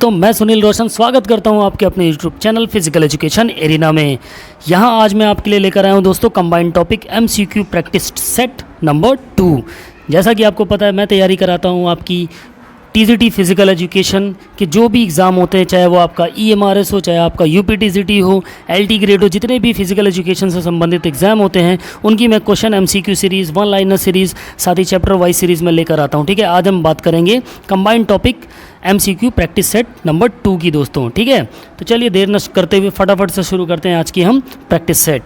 दोस्तों, मैं सुनील रोशन स्वागत करता हूं आपके अपने YouTube channel physical education arena में। यहां आज मैं आपके लिए लेकर आया हूं दोस्तों combined topic MCQ practice set number 2। जैसा कि आपको पता है, मैं तैयारी कराता हूं आपकी TGT फिजिकल एजुकेशन के जो भी एग्ज़ाम होते हैं, चाहे वो आपका EMRS हो, चाहे आपका UPTCT हो, LT ग्रेड हो, जितने भी फिजिकल एजुकेशन से संबंधित एग्ज़ाम होते हैं उनकी मैं question MCQ series, one liner series, साथ ही चैप्टर वाइज सीरीज़ में लेकर आता हूं। ठीक है, आज हम बात करेंगे combined topic MCQ practice set number 2 की दोस्तों। ठीक है, तो चलिए देर न करते हुए फटाफट से शुरू करते हैं आज की हम प्रैक्टिस सेट।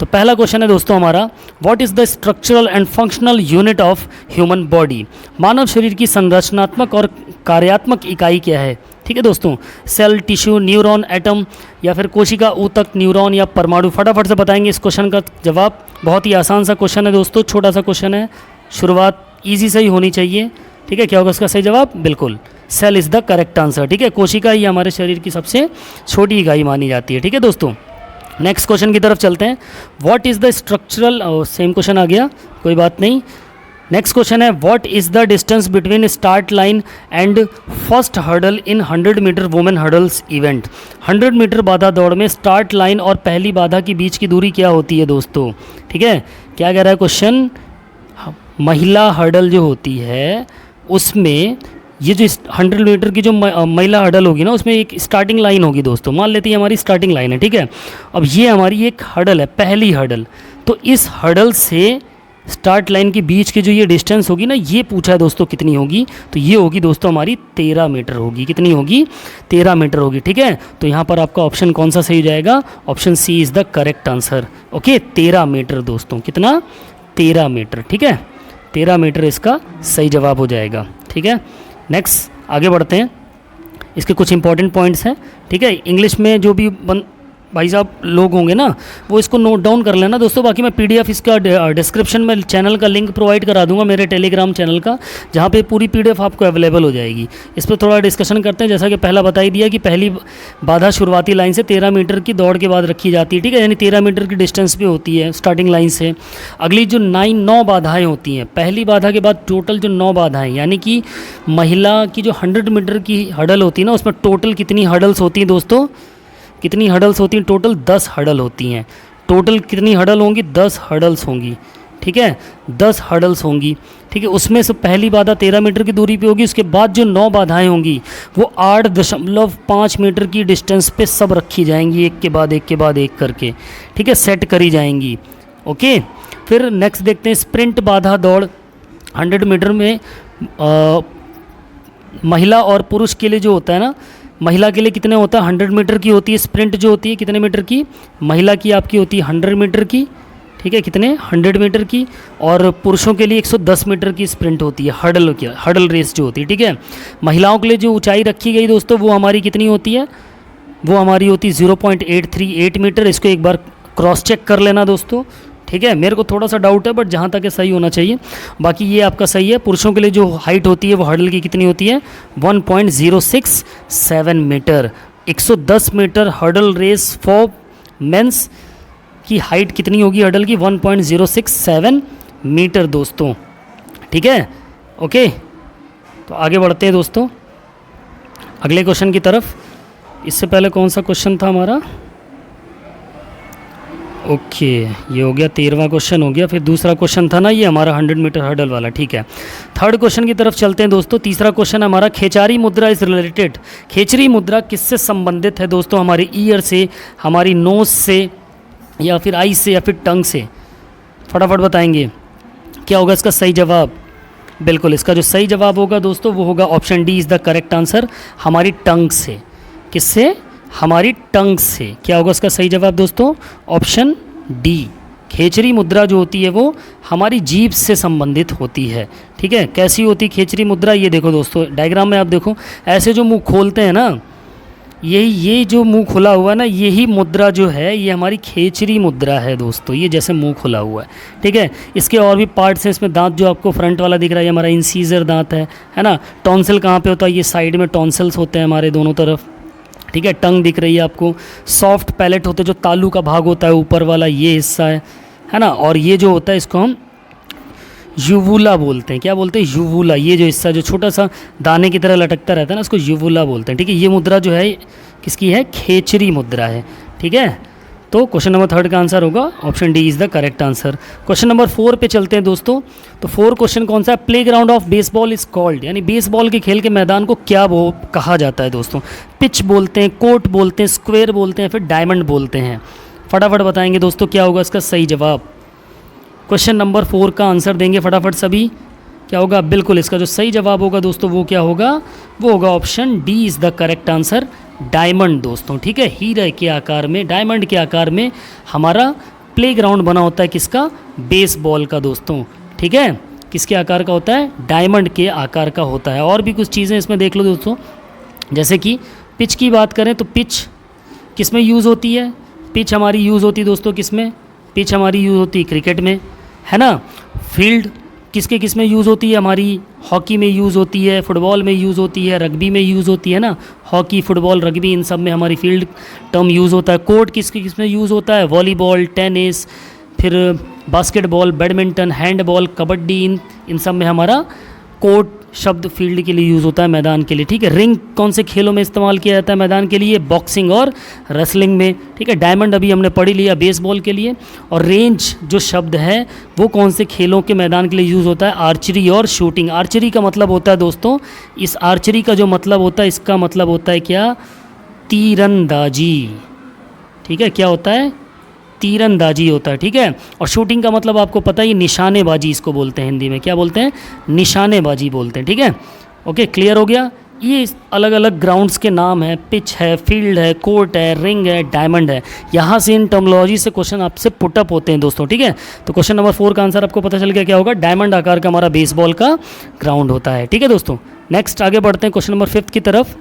तो पहला क्वेश्चन है दोस्तों हमारा, what is the structural and functional unit of human body. मानव शरीर की संरचनात्मक और कार्यात्मक इकाई क्या है। ठीक है दोस्तों, सेल, टिश्यू, न्यूरॉन, एटम या फिर कोशिका, ऊतक, न्यूरॉन या परमाणु। फटाफट से बताएंगे इस क्वेश्चन का जवाब। बहुत ही आसान सा क्वेश्चन है दोस्तों, छोटा सा क्वेश्चन है, शुरुआत ईजी से ही होनी चाहिए। ठीक है, क्या होगा इसका सही जवाब? बिल्कुल cell is the correct answer. ठीक है, कोशिका ही हमारे शरीर की सबसे छोटी इकाई मानी जाती है। ठीक है दोस्तों, नेक्स्ट क्वेश्चन की तरफ चलते हैं। What is the structural, same question आ गया, कोई बात नहीं। नेक्स्ट क्वेश्चन है, what is the distance between start line and first hurdle in 100 metre women hurdles event. 100 metre बाधा दौड़ में स्टार्ट लाइन और पहली बाधा के बीच की दूरी क्या होती है दोस्तों। ठीक है, क्या कह रहा है क्वेश्चन, महिला हर्डल जो होती है उसमें ये जो 100 मीटर की जो महिला हर्डल होगी ना, उसमें एक स्टार्टिंग लाइन होगी दोस्तों। मान लेते हैं हमारी स्टार्टिंग लाइन है। ठीक है, अब ये हमारी एक हर्डल है, पहली हर्डल। तो इस हर्डल से स्टार्ट लाइन के बीच की जो ये डिस्टेंस होगी ना, ये पूछा है दोस्तों कितनी होगी। तो ये होगी दोस्तों हमारी 13 मीटर होगी। कितनी होगी? 13 मीटर होगी। ठीक है, तो यहाँ पर आपका ऑप्शन कौन सा सही जाएगा? Option C is the correct answer. Okay, 13 metre दोस्तों, कितना? 13 मीटर। ठीक है, 13 मीटर इसका सही जवाब हो जाएगा। ठीक है, नेक्स्ट आगे बढ़ते हैं। इसके कुछ इंपॉर्टेंट पॉइंट्स हैं। ठीक है, इंग्लिश में जो भी भाई साहब लोग होंगे ना, वो इसको नोट डाउन कर लेना दोस्तों। बाकी मैं PDF इसका डिस्क्रिप्शन में चैनल का लिंक प्रोवाइड करा दूंगा, मेरे टेलीग्राम चैनल का, जहाँ पे पूरी PDF आपको अवेलेबल हो जाएगी। इस पर थोड़ा डिस्कशन करते हैं। जैसा कि पहला बता ही दिया कि पहली बाधा शुरुआती लाइन से 13 मीटर की दौड़ के बाद रखी जाती है। ठीक है, यानी 13 मीटर की डिस्टेंस भी होती है स्टार्टिंग लाइन से। अगली जो 9 बाधाएँ होती हैं, पहली बाधा के बाद टोटल जो 9 बाधाएँ, यानी कि महिला की जो 100 मीटर की हर्डल होती है ना, उसमें टोटल कितनी हर्डल्स होती हैं दोस्तों? कितनी हर्डल्स होती हैं? टोटल 10 हर्डल होती हैं। टोटल कितनी हर्डल होंगी? 10 हर्डल्स होंगी। ठीक है, 10 हर्डल्स होंगी। ठीक है, उसमें से पहली बाधा 13 मीटर की दूरी पे होगी। उसके बाद जो 9 बाधाएं होंगी वो 8.5 मीटर की डिस्टेंस पे सब रखी जाएंगी, एक के बाद एक के बाद एक करके। ठीक है, सेट करी जाएंगी। ओके, फिर नेक्स्ट देखते हैं स्प्रिंट बाधा दौड़ 100 मीटर में महिला और पुरुष के लिए जो होता है ना, महिला के लिए कितने होता है? 100 मीटर की होती है स्प्रिंट जो होती है। कितने मीटर की? महिला की आपकी होती है 100 मीटर की। ठीक है, कितने? 100 मीटर की। और पुरुषों के लिए 110 मीटर की स्प्रिंट होती है, हर्डल रेस जो होती है। ठीक है, महिलाओं के लिए जो ऊंचाई रखी गई दोस्तों, वो हमारी कितनी होती है? वो हमारी होती है 0.838 मीटर। इसको एक बार क्रॉस चेक कर लेना दोस्तों। ठीक है, मेरे को थोड़ा सा डाउट है, बट जहाँ तक है सही होना चाहिए। बाकी ये आपका सही है। पुरुषों के लिए जो हाइट होती है वो हर्डल की कितनी होती है? 1.067 metre. 110 metre hurdle race for men's की हाइट कितनी होगी हर्डल की? 1.067 मीटर दोस्तों। ठीक है, ओके, तो आगे बढ़ते हैं दोस्तों अगले क्वेश्चन की तरफ। इससे पहले कौन सा क्वेश्चन था हमारा? ओके, ये हो गया 13वां क्वेश्चन हो गया। फिर दूसरा क्वेश्चन था ना ये हमारा 100 मीटर हर्डल वाला। ठीक है, थर्ड क्वेश्चन की तरफ चलते हैं दोस्तों। तीसरा क्वेश्चन हमारा, खेचारी मुद्रा इज रिलेटेड। खेचरी मुद्रा किससे संबंधित है दोस्तों? हमारे ईयर से, हमारी नोज से, या फिर आई से, या फिर टंग से? फटाफट बताएंगे क्या होगा इसका सही जवाब। बिल्कुल, इसका जो सही जवाब होगा दोस्तों वो होगा option D is the correct answer, हमारी टंग से। किससे? हमारी टंग से। क्या होगा इसका सही जवाब दोस्तों? Option D. खेचरी मुद्रा जो होती है वो हमारी जीभ से संबंधित होती है। ठीक है, कैसी होती खेचरी मुद्रा? ये देखो दोस्तों, डायग्राम में आप देखो, ऐसे जो मुंह खोलते हैं ना, ये जो मुंह खुला हुआ है ना, यही मुद्रा जो है ये हमारी खेचरी मुद्रा है दोस्तों। ये जैसे मुंह खुला हुआ है। ठीक है, इसके और भी पार्ट्स हैं। इसमें दांत जो आपको फ्रंट वाला दिख रहा है, ये हमारा इंसीजर दांत है ना। टॉन्सिल कहाँ पे होता है? ये साइड में टॉन्सिल्स होते हैं हमारे दोनों तरफ। ठीक है, टंग दिख रही है आपको। सॉफ्ट पैलेट होते हैं, जो तालू का भाग होता है ऊपर वाला, ये हिस्सा है ना। और ये जो होता है इसको हम युवुला बोलते हैं। क्या बोलते हैं? युवुला। ये जो हिस्सा जो छोटा सा दाने की तरह लटकता रहता है ना, उसको युवुला बोलते हैं। ठीक है, ये मुद्रा जो है किसकी है? खेचरी मुद्रा है। ठीक है, तो क्वेश्चन नंबर 3 का आंसर होगा option D is the correct answer. Question number 4 पे चलते हैं दोस्तों। तो 4 क्वेश्चन कौन सा है? Play ground of baseball is called, यानी बेसबॉल के खेल के मैदान को क्या वो कहा जाता है दोस्तों? पिच बोलते हैं, कोर्ट बोलते हैं, स्क्वायर बोलते हैं, फिर डायमंड बोलते हैं। फटाफट बताएंगे दोस्तों क्या होगा इसका सही जवाब। क्वेश्चन नंबर 4 का आंसर देंगे फटाफट सभी। क्या होगा? बिल्कुल इसका जो सही जवाब होगा दोस्तों वो क्या होगा? वो होगा option D is the correct answer, diamond दोस्तों। ठीक है, हीरे के आकार में, डायमंड के आकार में हमारा प्लेग्राउंड बना होता है। किसका? बेसबॉल का दोस्तों। ठीक है, किसके आकार का होता है? डायमंड के आकार का होता है। और भी कुछ चीज़ें इसमें देख लो दोस्तों, जैसे कि पिच की बात करें तो पिच किस में यूज़ होती है? पिच हमारी यूज़ होती है दोस्तों किस में? पिच हमारी यूज़ होती है क्रिकेट में, है ना। फील्ड किस में यूज़ होती है? हमारी हॉकी में यूज़ होती है, फुटबॉल में यूज़ होती है, रग्बी में यूज़ होती है ना। हॉकी, फुटबॉल, रग्बी, इन सब में हमारी फील्ड टर्म यूज़ होता है। कोर्ट किस में यूज़ होता है? वॉलीबॉल, टेनिस, फिर बास्केटबॉल, बैडमिंटन, हैंडबॉल, कबड्डी, इन सब में हमारा कोर्ट शब्द फील्ड के लिए यूज़ होता है, मैदान के लिए। ठीक है, रिंग कौन से खेलों में इस्तेमाल किया जाता है मैदान के लिए? बॉक्सिंग और रेसलिंग में। ठीक है, डायमंड अभी हमने पढ़ लिया बेसबॉल के लिए। और रेंज जो शब्द है वो कौन से खेलों के मैदान के लिए यूज़ होता है? आर्चरी और शूटिंग। आर्चरी का मतलब होता है दोस्तों, इस आर्चरी का जो मतलब होता है, इसका मतलब होता है क्या? तीरंदाजी। ठीक है, क्या होता है? तीरंदाजी होता है। ठीक है, और शूटिंग का मतलब आपको पता ही, निशानेबाजी इसको बोलते हैं हिंदी में। क्या बोलते हैं? निशानेबाजी बोलते हैं। ठीक है, ओके, क्लियर हो गया। ये अलग अलग ग्राउंड्स के नाम हैं, पिच है, फील्ड है, कोर्ट है, रिंग है, डायमंड है। यहाँ से इन टर्मिनोलॉजी से क्वेश्चन आपसे पुटअप होते हैं दोस्तों। ठीक है, तो क्वेश्चन नंबर 4 का आंसर आपको पता चल गया क्या होगा? डायमंड आकार का हमारा बेसबॉल का ग्राउंड होता है। ठीक है दोस्तों, नेक्स्ट आगे बढ़ते हैं क्वेश्चन नंबर 5 की तरफ।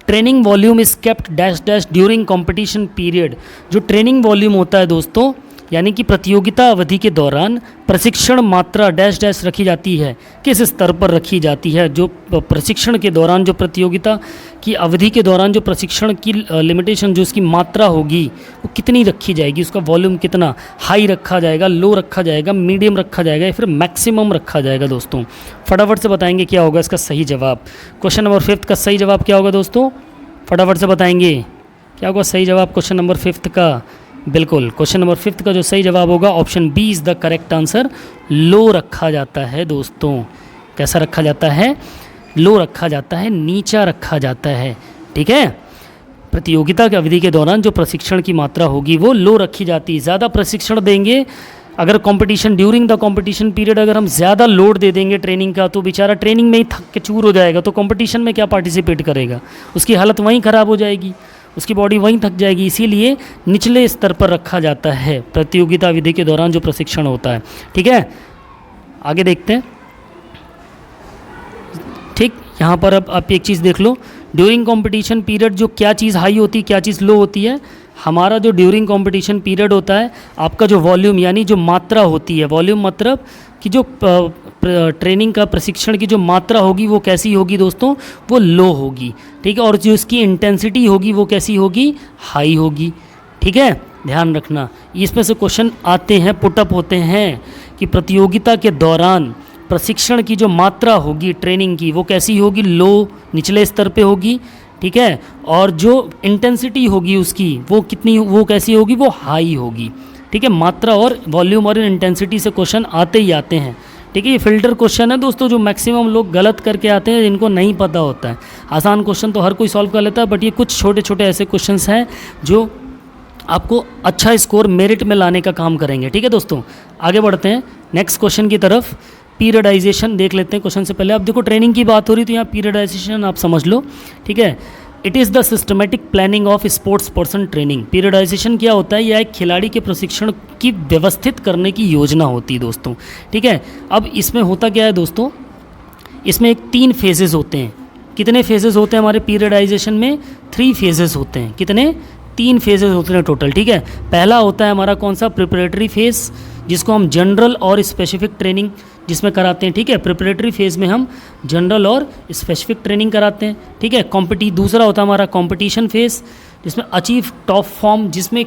Training volume is kept dash dash during competition period. जो ट्रेनिंग वॉल्यूम होता है दोस्तों, यानी कि प्रतियोगिता अवधि के दौरान प्रशिक्षण मात्रा डैश डैश रखी जाती है, किस स्तर पर रखी जाती है? जो प्रशिक्षण के दौरान, जो प्रतियोगिता की अवधि के दौरान जो प्रशिक्षण की लिमिटेशन, जो उसकी मात्रा होगी वो कितनी रखी जाएगी? उसका वॉल्यूम कितना? हाई रखा जाएगा, लो रखा जाएगा, मीडियम रखा जाएगा, या फिर मैक्सिमम रखा जाएगा दोस्तों? फटाफट से बताएंगे क्या होगा इसका सही जवाब। क्वेश्चन नंबर 5 का सही जवाब क्या होगा दोस्तों? फटाफट से बताएंगे क्या होगा सही जवाब क्वेश्चन नंबर 5 का। बिल्कुल, क्वेश्चन नंबर 5 का जो सही जवाब होगा option B is the correct answer, लो रखा जाता है दोस्तों। कैसा रखा जाता है? लो रखा जाता है, नीचा रखा जाता है। ठीक है, प्रतियोगिता की अवधि के दौरान जो प्रशिक्षण की मात्रा होगी वो लो रखी जाती है। ज़्यादा प्रशिक्षण देंगे अगर competition, during the competition period अगर हम ज़्यादा लोड दे देंगे ट्रेनिंग का, तो बेचारा ट्रेनिंग में ही थक के चूर हो जाएगा, तो कंपटीशन में क्या पार्टिसिपेट करेगा? उसकी हालत वहीं ख़राब हो जाएगी, उसकी बॉडी वहीं थक जाएगी। इसीलिए निचले स्तर पर रखा जाता है प्रतियोगिता अवधि के दौरान जो प्रशिक्षण होता है। ठीक है, आगे देखते हैं। ठीक, यहाँ पर अब आप एक चीज़ देख लो, ड्यूरिंग कंपटीशन पीरियड जो क्या चीज़ हाई होती है, क्या चीज़ लो होती है? हमारा जो ड्यूरिंग कंपटीशन पीरियड होता है, आपका जो वॉल्यूम यानी जो मात्रा होती है, वॉल्यूम मतलब कि जो ट्रेनिंग का प्रशिक्षण की जो मात्रा होगी वो कैसी होगी दोस्तों? वो लो होगी। ठीक है, और जो इसकी इंटेंसिटी होगी वो कैसी होगी? हाई होगी। ठीक है, ध्यान रखना, इसमें से क्वेश्चन आते हैं, पुटअप होते हैं कि प्रतियोगिता के दौरान प्रशिक्षण की जो मात्रा होगी ट्रेनिंग की वो कैसी होगी? लो, निचले स्तर पे होगी। ठीक है, और जो इंटेंसिटी होगी उसकी वो कितनी, वो कैसी होगी? वो हाई होगी। ठीक है, मात्रा और वॉल्यूम और इंटेंसिटी से क्वेश्चन आते ही आते हैं। ठीक है, ये फिल्टर क्वेश्चन है दोस्तों, जो मैक्सिमम लोग गलत करके आते हैं, जिनको नहीं पता होता है। आसान क्वेश्चन तो हर कोई सॉल्व कर लेता है, बट ये कुछ छोटे छोटे ऐसे क्वेश्चंस हैं जो आपको अच्छा स्कोर मेरिट में लाने का काम करेंगे। ठीक है दोस्तों, आगे बढ़ते हैं नेक्स्ट क्वेश्चन की तरफ। पीरियडाइजेशन देख लेते हैं क्वेश्चन से पहले। अब देखो, ट्रेनिंग की बात हो रही तो यहाँ पीरियडाइजेशन आप समझ लो। ठीक है, it is the systematic planning of sports person training. Periodisation क्या होता है? यह एक खिलाड़ी के प्रशिक्षण की व्यवस्थित करने की योजना होती है दोस्तों। ठीक है, अब इसमें होता क्या है दोस्तों, इसमें एक 3 फेजेस होते हैं। कितने फेजेस होते हैं हमारे पीरियडाइजेशन में? 3 फेजेस होते हैं। कितने? 3 फेजेस होते हैं टोटल। ठीक है, पहला होता है हमारा कौन सा? प्रिपरेटरी फेज, जिसको हम जनरल और स्पेसिफिक ट्रेनिंग जिसमें कराते हैं। ठीक है, प्रिपरेटरी फेज़ में हम जनरल और स्पेसिफिक ट्रेनिंग कराते हैं। ठीक है, दूसरा होता है हमारा कंपटीशन फेज़, जिसमें अचीव टॉप फॉर्म, जिसमें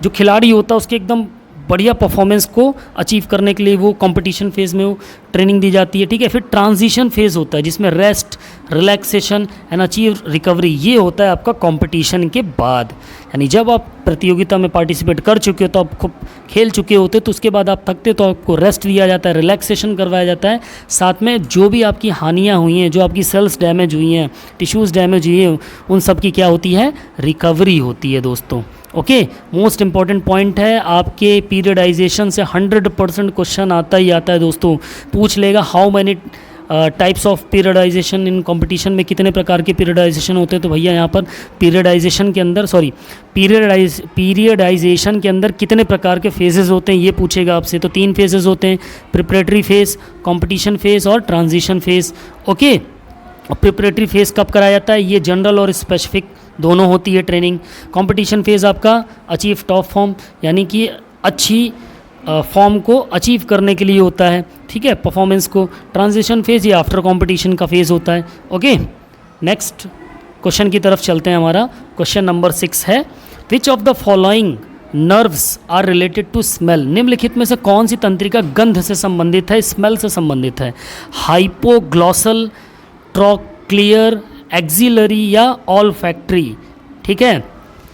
जो खिलाड़ी होता है उसके एकदम बढ़िया परफॉर्मेंस को अचीव करने के लिए वो कंपटीशन फेज़ में वो ट्रेनिंग दी जाती है, ठीक है। फिर ट्रांजिशन फेज़ होता है जिसमें rest, relaxation and achieve recovery, ये होता है आपका कंपटीशन के बाद। यानी जब आप प्रतियोगिता में पार्टिसिपेट कर चुके हो, तो आप खूब खेल चुके होते, तो उसके बाद आप थकते तो आपको रेस्ट दिया जाता है, रिलैक्सेशन करवाया जाता है। साथ में जो भी आपकी हानियाँ हुई हैं, जो आपकी सेल्स डैमेज हुई हैं, टिश्यूज़ डैमेज हुई हैं, उन सब की क्या होती है, रिकवरी होती है दोस्तों। ओके, मोस्ट इंपॉर्टेंट पॉइंट है, आपके पीरियडाइजेशन से 100% क्वेश्चन आता ही आता है दोस्तों। पूछ लेगा how many types of periodisation in competition में, कितने प्रकार के पीरियडाइजेशन होते हैं। तो भैया यहाँ पर पीरियडाइजेशन के अंदर कितने प्रकार के फेजेस होते हैं ये पूछेगा आपसे। तो 3 फेजेस होते हैं, प्रिपरेटरी फेज़, कंपटीशन फेज़ और ट्रांजिशन फेज़। ओके, और प्रिपरेटरी फेज़ कब कराया जाता है, ये जनरल और स्पेसिफिक दोनों होती है ट्रेनिंग। कंपटीशन फेज़ आपका अचीव टॉप फॉर्म, यानी कि अच्छी फॉर्म को अचीव करने के लिए होता है, ठीक है, परफॉर्मेंस को। ट्रांजिशन फेज़ ये आफ्टर कंपटीशन का फेज़ होता है। ओके, नेक्स्ट क्वेश्चन की तरफ चलते हैं। हमारा क्वेश्चन नंबर 6 है, which of the following nerves are related to smell. निम्नलिखित में से कौन सी तंत्रिका गंध से संबंधित है, स्मेल से संबंधित है। हाइपोग्लॉसल, ट्रोक्लियर, एक्सिलरी या ऑल्फैक्टरी, ठीक है।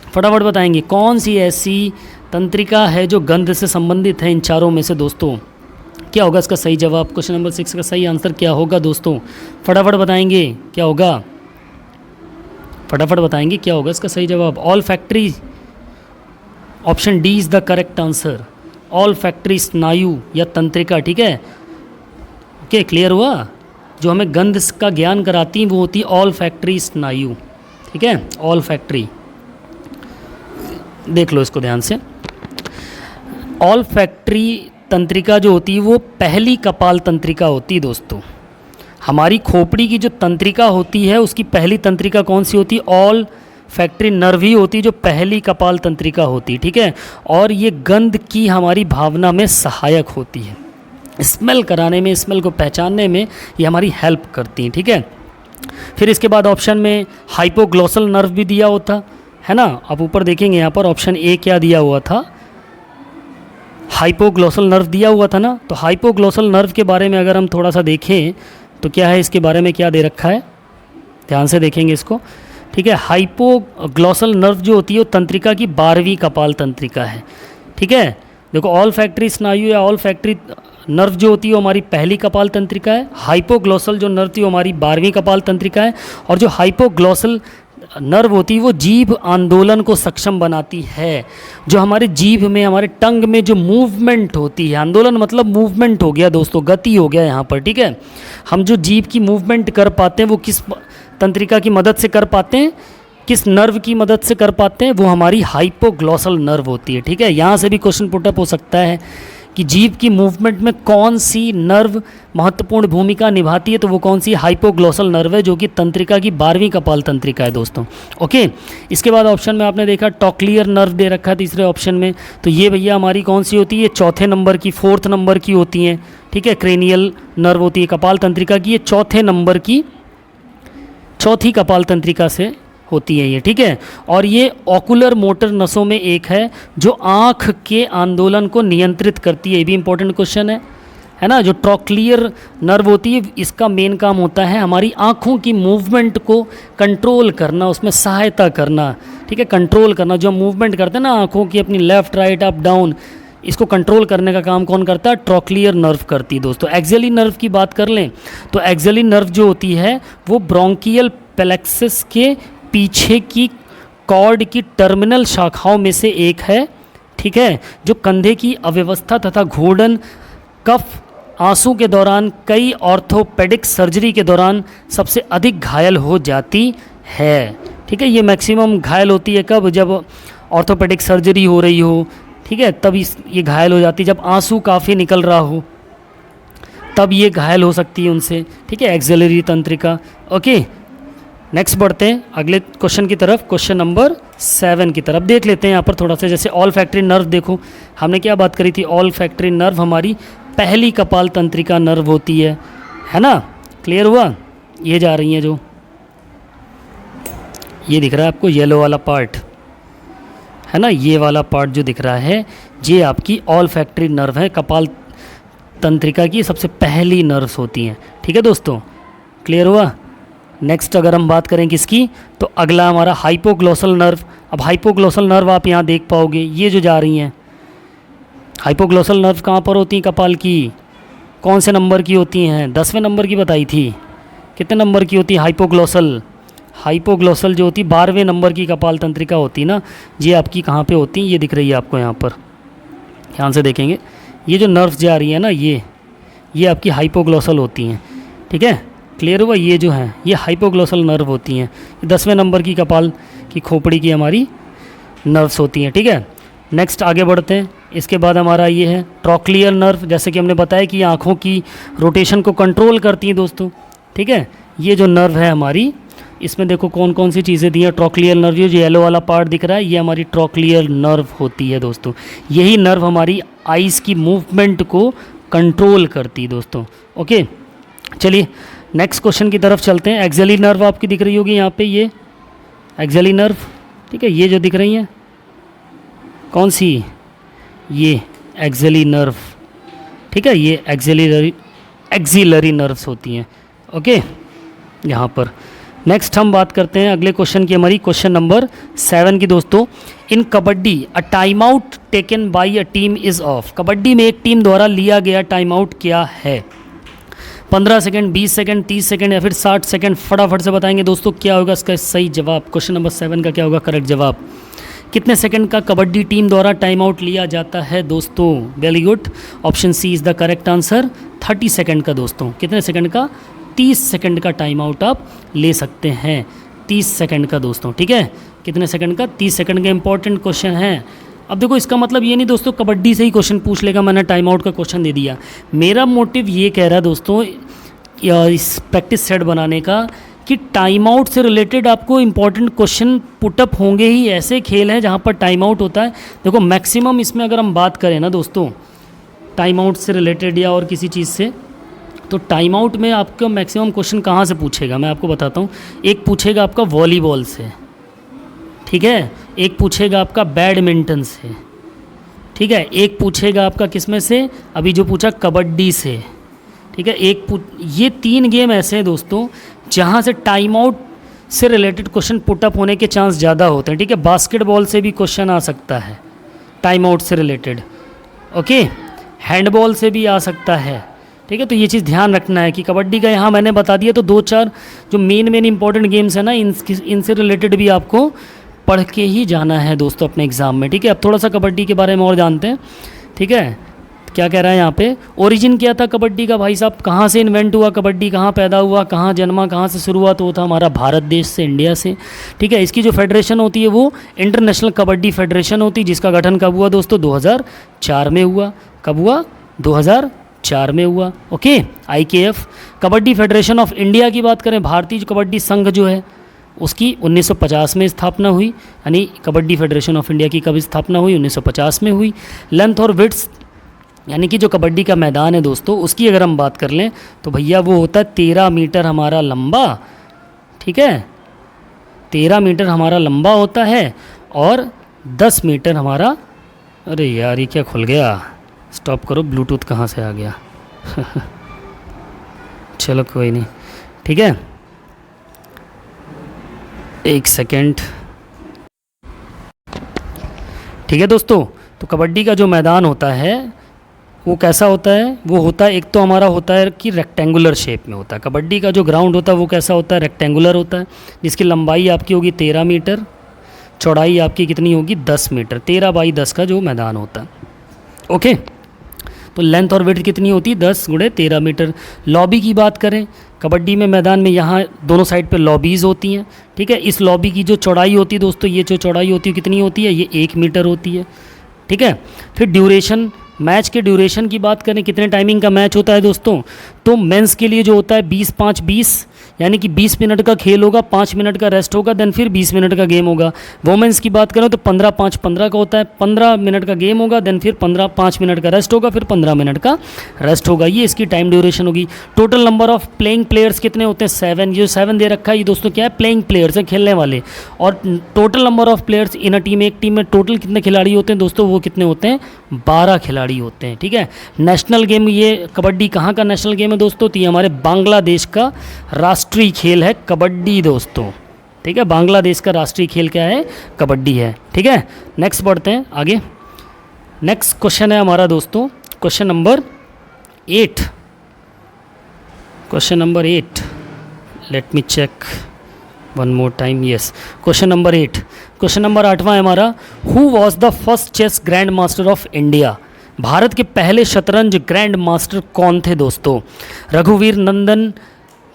फटाफट बताएंगे कौन सी ऐसी तंत्रिका है जो गंध से संबंधित है इन चारों में से दोस्तों। क्या होगा इसका सही जवाब, क्वेश्चन नंबर 6 का सही आंसर क्या होगा दोस्तों, फटाफट बताएंगे क्या होगा, फटाफट बताएंगे क्या होगा इसका सही जवाब। All factory, option D is the correct answer. All factory स्नायु या तंत्रिका, ठीक है। ओके, क्लियर हुआ। जो हमें गंध का ज्ञान कराती हैं वो होती है ऑल फैक्ट्री स्नायु, ठीक है। ऑल फैक्ट्री, देख लो इसको ध्यान से। ऑल फैक्ट्री तंत्रिका जो होती है वो पहली कपाल तंत्रिका होती है दोस्तों। हमारी खोपड़ी की जो तंत्रिका होती है उसकी पहली तंत्रिका कौन सी होती है, ऑल फैक्ट्री नर्व ही होती है, जो पहली कपाल तंत्रिका होती है, ठीक है। और ये गंध की हमारी भावना में सहायक होती है, स्मेल कराने में, स्मेल को पहचानने में ये हमारी हेल्प करती हैं, ठीक है। फिर इसके बाद ऑप्शन में हाइपोग्लॉसल नर्व भी दिया होता है ना। आप ऊपर देखेंगे यहाँ पर ऑप्शन ए क्या दिया हुआ था, हाइपोग्लॉसल नर्व दिया हुआ था ना। तो हाइपोग्लॉसल नर्व के बारे में अगर हम थोड़ा सा देखें तो क्या है, इसके बारे में क्या दे रखा है, ध्यान से देखेंगे इसको, ठीक है। हाइपोग्लॉसल नर्व जो होती है वो तंत्रिका की 12वीं कपाल तंत्रिका है, ठीक है। देखो, ऑल फैक्ट्री स्नायु या ऑल फैक्ट्री नर्व जो होती है वो हमारी पहली कपाल तंत्रिका है। हाइपोग्लॉसल जो नर्व थी वो हमारी 12वीं कपाल तंत्रिका है। और जो हाइपोग्लॉसल नर्व होती है वो जीभ आंदोलन को सक्षम बनाती है। जो हमारे जीभ में, हमारे टंग में जो मूवमेंट होती है, आंदोलन मतलब मूवमेंट हो गया दोस्तों, गति हो गया यहाँ पर, ठीक है। हम जो जीभ की मूवमेंट कर पाते हैं वो किस तंत्रिका की मदद से कर पाते हैं, किस नर्व की मदद से कर पाते हैं, वो हमारी हाइपोग्लॉसल नर्व होती है, ठीक है। यहाँ से भी क्वेश्चन पुटअप हो सकता है कि जीभ की मूवमेंट में कौन सी नर्व महत्वपूर्ण भूमिका निभाती है, तो वो कौन सी हाइपोग्लॉसल नर्व है, जो कि तंत्रिका की 12वीं कपाल तंत्रिका है दोस्तों। ओके, इसके बाद ऑप्शन में आपने देखा ट्रोक्लियर नर्व दे रखा है तीसरे ऑप्शन में। तो ये भैया हमारी कौन सी होती है, चौथे नंबर की, 4th नंबर की होती हैं, ठीक है। क्रेनियल नर्व होती है कपाल तंत्रिका की, ये चौथे नंबर की, चौथी कपाल तंत्रिका से होती है ये, ठीक है। और ये ऑकुलर मोटर नसों में एक है जो आँख के आंदोलन को नियंत्रित करती है। ये भी इंपॉर्टेंट क्वेश्चन है ना। जो ट्रोक्लियर नर्व होती है इसका मेन काम होता है हमारी आँखों की मूवमेंट को कंट्रोल करना, उसमें सहायता करना, ठीक है, कंट्रोल करना। जो मूवमेंट करते हैं ना आँखों की अपनी, लेफ़्ट राइट अप डाउन, इसको कंट्रोल करने का काम कौन करता है, ट्रोक्लियर नर्व करती है दोस्तों। एक्सिलरी नर्व की बात कर लें तो एक्सिलरी नर्व जो होती है वो ब्रोंकियल प्लेक्सस के पीछे की कॉर्ड की टर्मिनल शाखाओं में से एक है, ठीक है, जो कंधे की अव्यवस्था तथा घूर्णन, कफ, आंसू के दौरान, कई ऑर्थोपेडिक सर्जरी के दौरान सबसे अधिक घायल हो जाती है, ठीक है। ये मैक्सिमम घायल होती है कब, जब ऑर्थोपेडिक सर्जरी हो रही हो, ठीक है, तब ये घायल हो जाती है। जब आंसू काफ़ी निकल रहा हो तब ये घायल हो सकती है उनसे, ठीक है, एक्सिलरी तंत्रिका। ओके, नेक्स्ट बढ़ते हैं अगले क्वेश्चन की तरफ, क्वेश्चन नंबर 7 की तरफ देख लेते हैं। यहाँ पर थोड़ा सा जैसे ऑल फैक्ट्री नर्व देखो, हमने क्या बात करी थी, ऑल फैक्ट्री नर्व हमारी पहली कपाल तंत्रिका नर्व होती है ना। क्लियर हुआ। ये जा रही हैं जो, ये दिख रहा है आपको येलो वाला पार्ट, है ना, ये वाला पार्ट जो दिख रहा है ये आपकी ऑल फैक्ट्री नर्व है, कपाल तंत्रिका की सबसे पहली नर्व्स होती हैं। ठीक है दोस्तों, क्लियर हुआ। नेक्स्ट अगर हम बात करें किसकी, तो अगला हमारा हाइपोग्लोसल नर्व। अब हाइपोग्लोसल नर्व आप यहाँ देख पाओगे, ये जो जा रही हैं हाइपोग्लोसल नर्व कहाँ पर होती हैं, कपाल की, कौन से नंबर की होती हैं, 10वें नंबर की बताई थी, कितने नंबर की होती है हाइपोग्लोसल, हाइपोग्लोसल जो होती 12वें नंबर की कपाल तंत्रिका होती ना, ये आपकी कहाँ पे होती है, ये दिख रही है आपको यहाँ पर, ध्यान से देखेंगे, ये जो नर्व्स जा रही है ना, ये आपकी हाइपोग्लोसल होती हैं। ठीक है, क्लियर हुआ। ये जो है ये हाइपोग्लोसल नर्व होती हैं, 10वें नंबर की कपाल की खोपड़ी की हमारी नर्व्स होती हैं। ठीक है, नेक्स्ट आगे बढ़ते हैं। इसके बाद हमारा ये है ट्रॉक्लियर नर्व, जैसे कि हमने बताया कि ये आँखों की रोटेशन को कंट्रोल करती हैं दोस्तों। ठीक है, ये जो नर्व है हमारी, इसमें देखो कौन कौन सी चीज़ें दी हैं। ट्रॉक्लियर नर्व, ये जो येलो वाला पार्ट दिख रहा है, ये हमारी ट्रॉक्लियर नर्व होती है दोस्तों। यही नर्व हमारी आइज़ की मूवमेंट को कंट्रोल करती है दोस्तों। ओके, चलिए नेक्स्ट क्वेश्चन की तरफ चलते हैं। एक्सेली नर्व आपकी दिख रही होगी यहाँ पे, ये एक्सेली नर्व। ठीक है, ये जो दिख रही हैं कौन सी, ये एक्सेली नर्व। ठीक है, ये एक्सिलरी नर्व्स होती हैं। ओके, यहाँ पर नेक्स्ट हम बात करते हैं अगले क्वेश्चन की, हमारी क्वेश्चन नंबर 7 की दोस्तों। In kabaddi a time out taken by a team is off. Kabaddi में एक टीम द्वारा लिया गया टाइम आउट क्या है। 15 सेकंड, 20 सेकंड, 30 सेकंड या फिर 60 सेकंड, फटाफट से बताएंगे दोस्तों क्या होगा इसका सही जवाब। क्वेश्चन नंबर 7 का क्या होगा करेक्ट जवाब। कितने सेकंड का कबड्डी टीम द्वारा टाइम आउट लिया जाता है दोस्तों। Very good, option C is the correct answer. 30 second का दोस्तों, कितने सेकंड का, 30 सेकंड का टाइम आउट आप ले सकते हैं, 30 सेकंड का दोस्तों। ठीक है, कितने सेकंड का, 30 सेकंड का इंपॉर्टेंट क्वेश्चन है। अब देखो इसका मतलब ये नहीं दोस्तों कबड्डी से ही क्वेश्चन पूछ लेगा, मैंने टाइम आउट का क्वेश्चन दे दिया। मेरा मोटिव ये कह रहा है दोस्तों इस प्रैक्टिस सेट बनाने का कि टाइम आउट से रिलेटेड आपको इंपॉर्टेंट क्वेश्चन पुटअप होंगे ही। ऐसे खेल हैं जहाँ पर टाइम आउट होता है। देखो मैक्सिमम इसमें अगर हम बात करें ना दोस्तों टाइम आउट से रिलेटेड या और किसी चीज़ से, तो टाइम आउट में आपका मैक्सिमम क्वेश्चन कहाँ से पूछेगा मैं आपको बताता हूँ। एक पूछेगा आपका वॉलीबॉल से, ठीक है, एक पूछेगा आपका बैडमिंटन से, ठीक है, एक पूछेगा आपका किसमें से, अभी जो पूछा कबड्डी से, ठीक है, ये 3 गेम ऐसे हैं दोस्तों जहाँ से टाइम आउट से रिलेटेड क्वेश्चन पुटअप होने के चांस ज़्यादा होते हैं। ठीक है, बास्केटबॉल से भी क्वेश्चन आ सकता है टाइम आउट से रिलेटेड, ओके, हैंडबॉल से भी आ सकता है। ठीक है, तो ये चीज़ ध्यान रखना है कि कबड्डी का यहाँ मैंने बता दिया, तो 2-4 जो मेन इंपॉर्टेंट गेम्स हैं ना इनसे रिलेटेड भी आपको पढ़ के ही जाना है दोस्तों अपने एग्ज़ाम में। ठीक है, अब थोड़ा सा कबड्डी के बारे में और जानते हैं। ठीक है, क्या कह रहा है यहाँ पे, ओरिजिन क्या था कबड्डी का भाई साहब, कहाँ से इन्वेंट हुआ कबड्डी, कहाँ पैदा हुआ, कहाँ जन्मा, कहाँ से शुरुआत हुआ था, हमारा भारत देश से, इंडिया से। ठीक है, इसकी जो फेडरेशन होती है वो इंटरनेशनल कबड्डी फेडरेशन होती है, जिसका गठन कब हुआ दोस्तों 2004 में हुआ। कब हुआ, 2004 में हुआ। Okay, IKF kabaddi federation of India की बात करें, भारतीय कबड्डी संघ जो है उसकी 1950 में स्थापना हुई, यानी कबड्डी फेडरेशन ऑफ इंडिया की कब स्थापना हुई, 1950 में हुई। लेंथ और विड्थ यानी कि जो कबड्डी का मैदान है दोस्तों उसकी अगर हम बात कर लें तो भैया वो होता है 13 मीटर हमारा लंबा। ठीक है, 13 मीटर हमारा लंबा होता है और 10 मीटर हमारा, अरे यार ये क्या खुल गया, स्टॉप करो, ब्लूटूथ कहाँ से आ गया चलो कोई नहीं। ठीक है, 1 सेकेंड। ठीक है दोस्तों, तो कबड्डी का जो मैदान होता है वो कैसा होता है, वो होता है एक तो हमारा होता है कि रेक्टेंगुलर शेप में होता है। कबड्डी का जो ग्राउंड होता है वो कैसा होता है, रेक्टेंगुलर होता है, जिसकी लंबाई आपकी होगी 13 मीटर, चौड़ाई आपकी कितनी होगी 10 मीटर, 13 बाई 10 का जो मैदान होता है। ओके, तो लेंथ और विड्थ कितनी होती है 10 × 13 मीटर। लॉबी की बात करें कबड्डी में मैदान में, यहाँ दोनों साइड पे लॉबीज़ होती हैं। ठीक है, इस लॉबी की जो चौड़ाई होती है दोस्तों, ये जो चौड़ाई होती है कितनी होती है, ये 1 मीटर होती है। ठीक है, फिर ड्यूरेशन, मैच के ड्यूरेशन की बात करें कितने टाइमिंग का मैच होता है दोस्तों, तो मेंस के लिए जो होता है 20-5-20 यानी कि 20 मिनट का खेल होगा, 5 मिनट का रेस्ट होगा, देन फिर 20 मिनट का गेम होगा। वोमेंस की बात करें तो 15-5-15 का होता है, 15 मिनट का गेम होगा, देन फिर 5 मिनट का रेस्ट होगा, फिर 15 मिनट का रेस्ट होगा। ये इसकी टाइम ड्यूरेशन होगी। Total number of playing players कितने होते हैं? 7। ये 7 दे रखा है, ये दोस्तों क्या है? प्लेइंग प्लेयर्स हैं, खेलने वाले। और total number of players in a team, एक टीम में टोटल कितने खिलाड़ी होते हैं दोस्तों? वो कितने होते हैं? 12 खिलाड़ी होते हैं। ठीक है। नेशनल गेम, ये कबड्डी कहाँ का नेशनल गेम है दोस्तों? तो ये हमारे बांग्लादेश का राष्ट्रीय खेल है कबड्डी दोस्तों। ठीक है, बांग्लादेश का राष्ट्रीय खेल क्या है? कबड्डी है। ठीक है, नेक्स्ट बढ़ते हैं आगे। नेक्स्ट क्वेश्चन है हमारा दोस्तों question number 8। Question number 8, let me check one more time. Yes, question number 8। Question number 8वां है हमारा, who was the first chess grand master of India? Bharat के पहले शतरंज ग्रैंड मास्टर कौन थे दोस्तों? रघुवीर नंदन,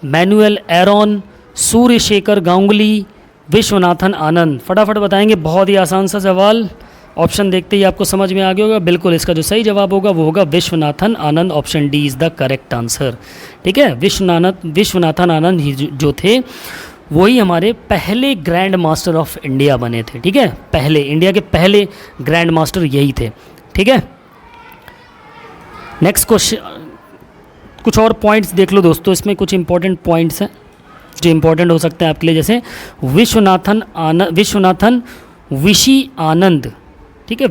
मैनुअल एरोन, सूर्य शेखर गांगुली, विश्वनाथन आनंद। फटाफट बताएंगे, बहुत ही आसान सा सवाल। ऑप्शन देखते ही आपको समझ में आ गया होगा। बिल्कुल, इसका जो सही जवाब होगा वो होगा Viswanathan Anand. Option D is the correct answer. ठीक है, विश्वनाथन आनंद ही जो थे वही हमारे पहले ग्रैंड मास्टर ऑफ इंडिया बने थे। ठीक है, पहले इंडिया के पहले ग्रैंड मास्टर यही थे। ठीक है, नेक्स्ट क्वेश्चन, कुछ और पॉइंट्स देख लो दोस्तों, इसमें कुछ इंपॉर्टेंट पॉइंट्स हैं जो इंपॉर्टेंट हो सकते हैं आपके लिए। जैसे विश्वनाथन विशी आनंद। ठीक है,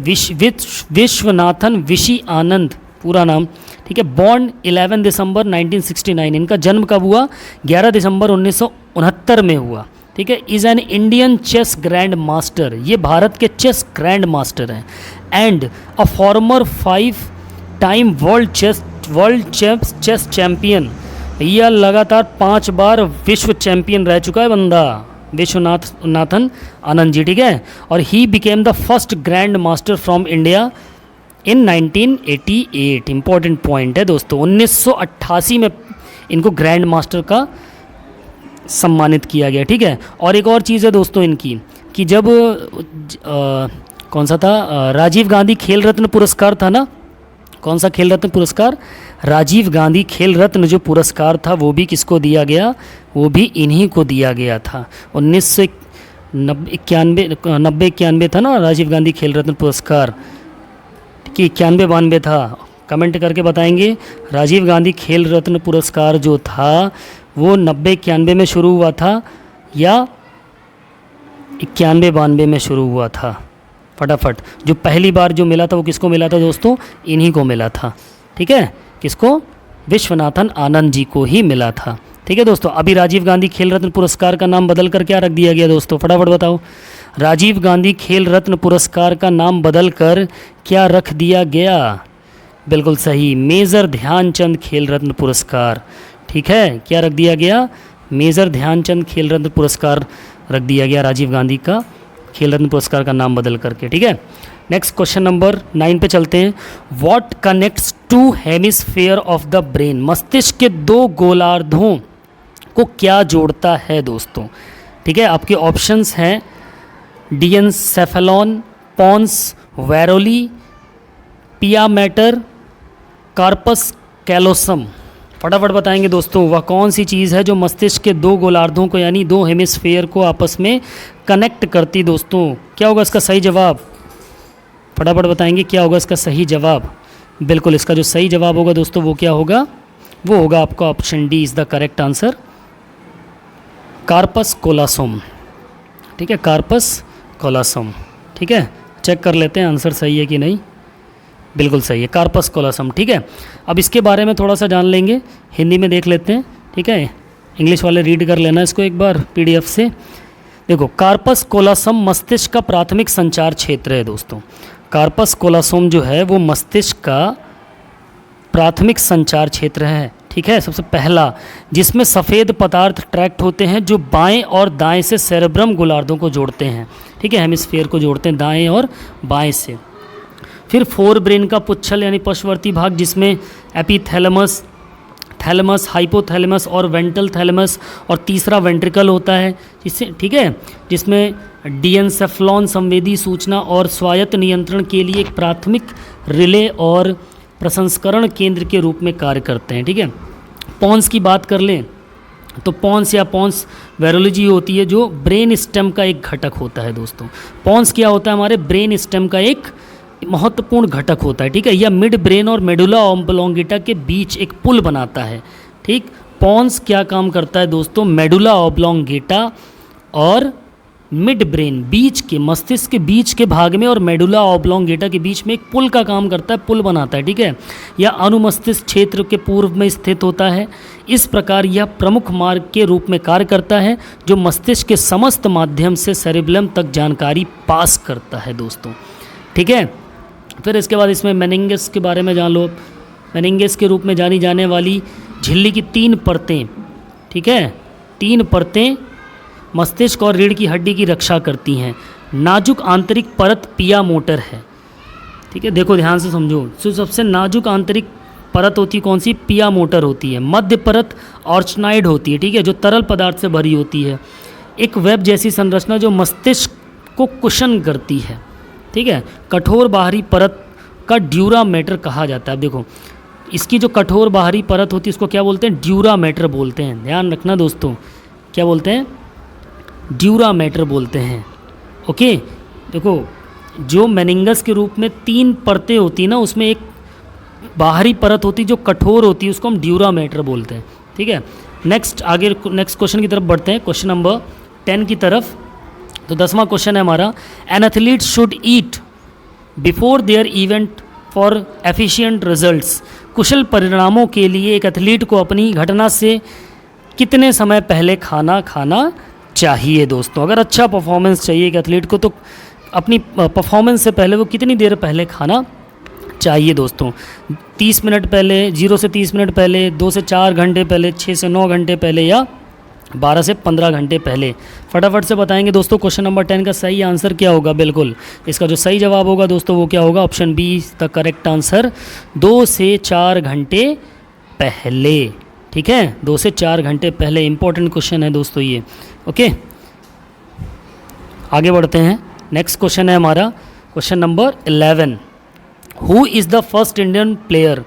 विश्वनाथन विशी आनंद पूरा नाम। ठीक है, बॉर्न 11 दिसंबर 1969। इनका जन्म कब हुआ? 11 दिसंबर 1969 में हुआ। ठीक है, is an Indian chess grand master. ये भारत के चेस ग्रैंड मास्टर हैं। And a former 5 time world chess champion. यह लगातार 5 बार विश्व चैंपियन रह चुका है बंदा, विश्वनाथन आनंद जी। ठीक है, और he became the first grand master from India in 1988। Important point है दोस्तों, 1988 में इनको ग्रैंड मास्टर का सम्मानित किया गया। ठीक है, और एक और चीज़ है दोस्तों इनकी, कि जब कौन सा था, राजीव गांधी खेल रत्न पुरस्कार था ना, कौन सा खेल रत्न पुरस्कार? राजीव गांधी खेल रत्न जो पुरस्कार था वो भी किसको दिया गया? वो भी इन्हीं को दिया गया था। 1991 था ना राजीव गांधी खेल रत्न पुरस्कार, कि 91-92 था? कमेंट करके बताएंगे। राजीव गांधी खेल रत्न पुरस्कार जो था वो 90-91 में शुरू हुआ था या 91-92 में शुरू हुआ था? फटाफट, जो पहली बार जो मिला था वो किसको मिला था दोस्तों? इन्हीं को मिला था। ठीक है, किसको? विश्वनाथन आनंद जी को ही मिला था। ठीक है दोस्तों, अभी राजीव गांधी खेल रत्न पुरस्कार का नाम बदल कर क्या रख दिया गया दोस्तों? फटाफट बताओ। राजीव गांधी खेल रत्न पुरस्कार का नाम बदल कर क्या रख दिया गया? बिल्कुल सही, मेजर ध्यानचंद खेल रत्न पुरस्कार। ठीक है, क्या रख दिया गया? मेजर ध्यानचंद खेल रत्न पुरस्कार रख दिया गया, राजीव गांधी का खेल रत्न पुरस्कार का नाम बदल करके। ठीक है, नेक्स्ट क्वेश्चन नंबर 9 पे चलते हैं। What connects to hemisphere of the brain? मस्तिष्क के 2 गोलार्धों को क्या जोड़ता है दोस्तों? ठीक है, आपके ऑप्शंस हैं डिएनसेफेलॉन, पॉन्स, वैरोली, पिया मैटर, कार्पस कैलोसम। फटाफट बताएंगे दोस्तों, वह कौन सी चीज़ है जो मस्तिष्क के 2 गोलार्धों को यानी 2 हेमिस्फीयर को आपस में कनेक्ट करती दोस्तों? क्या होगा इसका सही जवाब? फटाफट बताएंगे क्या होगा इसका सही जवाब? बिल्कुल, इसका जो सही जवाब होगा दोस्तों वो क्या होगा? वो होगा आपका option D is the correct answer, corpus callosum. ठीक है, कार्पस कोलासोम। ठीक है, चेक कर लेते हैं आंसर सही है कि नहीं। बिल्कुल सही है, कार्पस कोलासम। ठीक है, अब इसके बारे में थोड़ा सा जान लेंगे, हिंदी में देख लेते हैं। ठीक है, इंग्लिश वाले रीड कर लेना इसको एक बार पीडीएफ से। देखो, कार्पस कोलासम मस्तिष्क का प्राथमिक संचार क्षेत्र है दोस्तों। कार्पस कोलासोम जो है वो मस्तिष्क का प्राथमिक संचार क्षेत्र है। ठीक है, सबसे पहला, जिसमें सफ़ेद पदार्थ ट्रैक्ट होते हैं जो बाएं और दाएं से सेरेब्रम गोलार्धों को जोड़ते हैं। ठीक है, हेमिस्फीयर को जोड़ते हैं दाएं और बाएं से। फिर फोर ब्रेन का पुच्छल यानी पश्चवर्ती भाग, जिसमें एपीथैलेमस, थैलेमस, हाइपोथैलेमस और वेंट्रल थैलेमस, और तीसरा वेंट्रिकल होता है जिससे, ठीक है, जिसमें डीएनसेफ्लॉन संवेदी सूचना और स्वायत्त नियंत्रण के लिए एक प्राथमिक रिले और प्रसंस्करण केंद्र के रूप में कार्य करते हैं। ठीक है, पॉन्स की बात कर लें तो पॉन्स या पॉन्स वेरोलॉजी होती है जो ब्रेन स्टेम का एक घटक होता है दोस्तों। पॉन्स क्या होता है, हमारे ब्रेन स्टेम का एक महत्वपूर्ण घटक होता है, ठीक है। यह मिड ब्रेन और मेडुला ऑब्लोंगेटा के बीच एक पुल बनाता है, ठीक। पॉन्स क्या काम करता है दोस्तों, मेडुला ऑब्लोंगेटा और मिड ब्रेन बीच के, मस्तिष्क के बीच के भाग में और मेडुला ऑब्लोंगेटा के बीच में एक पुल का काम करता है, पुल बनाता है, ठीक है। यह अनुमस्तिष्क क्षेत्र के पूर्व में स्थित होता है। इस प्रकार यह प्रमुख मार्ग के रूप में कार्य करता है जो मस्तिष्क के समस्त माध्यम से सेरिबेलम तक जानकारी पास करता है दोस्तों, ठीक है। फिर इसके बाद इसमें मेनिंगस के बारे में जान लो। मेनिंगस के रूप में जानी जाने वाली झिल्ली की 3 परतें, ठीक है, 3 परतें मस्तिष्क और रीढ़ की हड्डी की रक्षा करती हैं। नाजुक आंतरिक परत पिया मोटर है, ठीक है। देखो ध्यान से समझो, तो सबसे नाजुक आंतरिक परत होती है कौन सी, पिया मोटर होती है। मध्य परत ऑर्चनाइड होती है, ठीक है, जो तरल पदार्थ से भरी होती है। एक वेब जैसी संरचना जो मस्तिष्क को कुशन करती है, ठीक है। कठोर बाहरी परत का ड्यूरा मैटर कहा जाता है। देखो इसकी जो कठोर बाहरी परत होती है इसको क्या बोलते हैं, ड्यूरा मैटर बोलते हैं। ध्यान रखना दोस्तों, क्या बोलते हैं, ड्यूरा मैटर बोलते हैं, ओके। देखो जो मेनिंगस के रूप में 3 परतें होती है ना, उसमें एक बाहरी परत होती है जो कठोर होती है, उसको हम ड्यूरा मैटर बोलते हैं, ठीक है। नेक्स्ट क्वेश्चन की तरफ बढ़ते हैं, क्वेश्चन नंबर 10 की तरफ। तो 10वां क्वेश्चन है हमारा, an athlete should eat before their event for efficient results. कुशल परिणामों के लिए एक एथलीट को अपनी घटना से कितने समय पहले खाना खाना चाहिए दोस्तों। अगर अच्छा परफॉर्मेंस चाहिए एक एथलीट को तो अपनी परफॉर्मेंस से पहले वो कितनी देर पहले खाना चाहिए दोस्तों। 30 मिनट पहले, 0 से 30 मिनट पहले, 2 से 4 घंटे पहले, 6 से 9 घंटे पहले या 12 से 15 घंटे पहले। फटाफट से बताएंगे दोस्तों क्वेश्चन नंबर 10 का सही आंसर क्या होगा। बिल्कुल इसका जो सही जवाब होगा दोस्तों वो क्या होगा, option be the correct answer, 2 से 4 घंटे पहले, ठीक है। 2 से 4 घंटे पहले इंपॉर्टेंट क्वेश्चन है दोस्तों ये, ओके। आगे बढ़ते हैं, नेक्स्ट क्वेश्चन है हमारा question number 11। Who is the first Indian player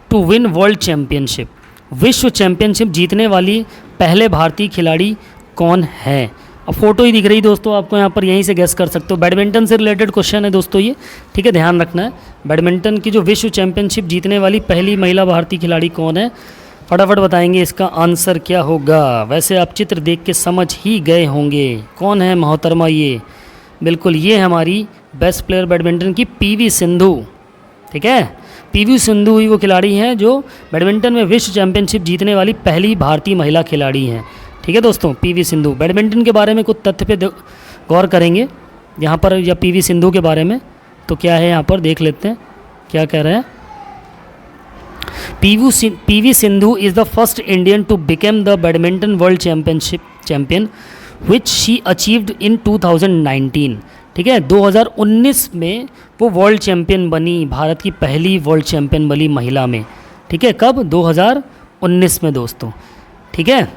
to win world championship. विश्व चैंपियनशिप जीतने वाली पहले भारतीय खिलाड़ी कौन है। अब फोटो ही दिख रही दोस्तों आपको यहाँ पर, यहीं से गेस कर सकते हो। बैडमिंटन से रिलेटेड क्वेश्चन है दोस्तों ये, ठीक है, ध्यान रखना है। बैडमिंटन की जो विश्व चैंपियनशिप जीतने वाली पहली महिला भारतीय खिलाड़ी कौन है, फटाफट बताएंगे इसका आंसर क्या होगा। वैसे आप चित्र देख के समझ ही गए होंगे कौन है मोहतरमा ये। बिल्कुल ये हमारी बेस्ट प्लेयर बैडमिंटन की पीवी सिंधु, ठीक है। पीवी सिंधु ही वो खिलाड़ी हैं जो बैडमिंटन में विश्व चैंपियनशिप जीतने वाली पहली भारतीय महिला खिलाड़ी हैं, ठीक है दोस्तों, पीवी सिंधु। बैडमिंटन के बारे में कुछ तथ्य पे गौर करेंगे यहाँ पर, या पीवी सिंधु के बारे में। तो क्या है यहाँ पर देख लेते हैं क्या कह रहे हैं। PV Sindhu is the first Indian to become the badminton world champion which she achieved in 2019, ठीक है। 2019 में वो वर्ल्ड चैम्पियन बनी, भारत की पहली वर्ल्ड चैम्पियन बनी महिला में, ठीक है। कब, 2019 में दोस्तों, ठीक है,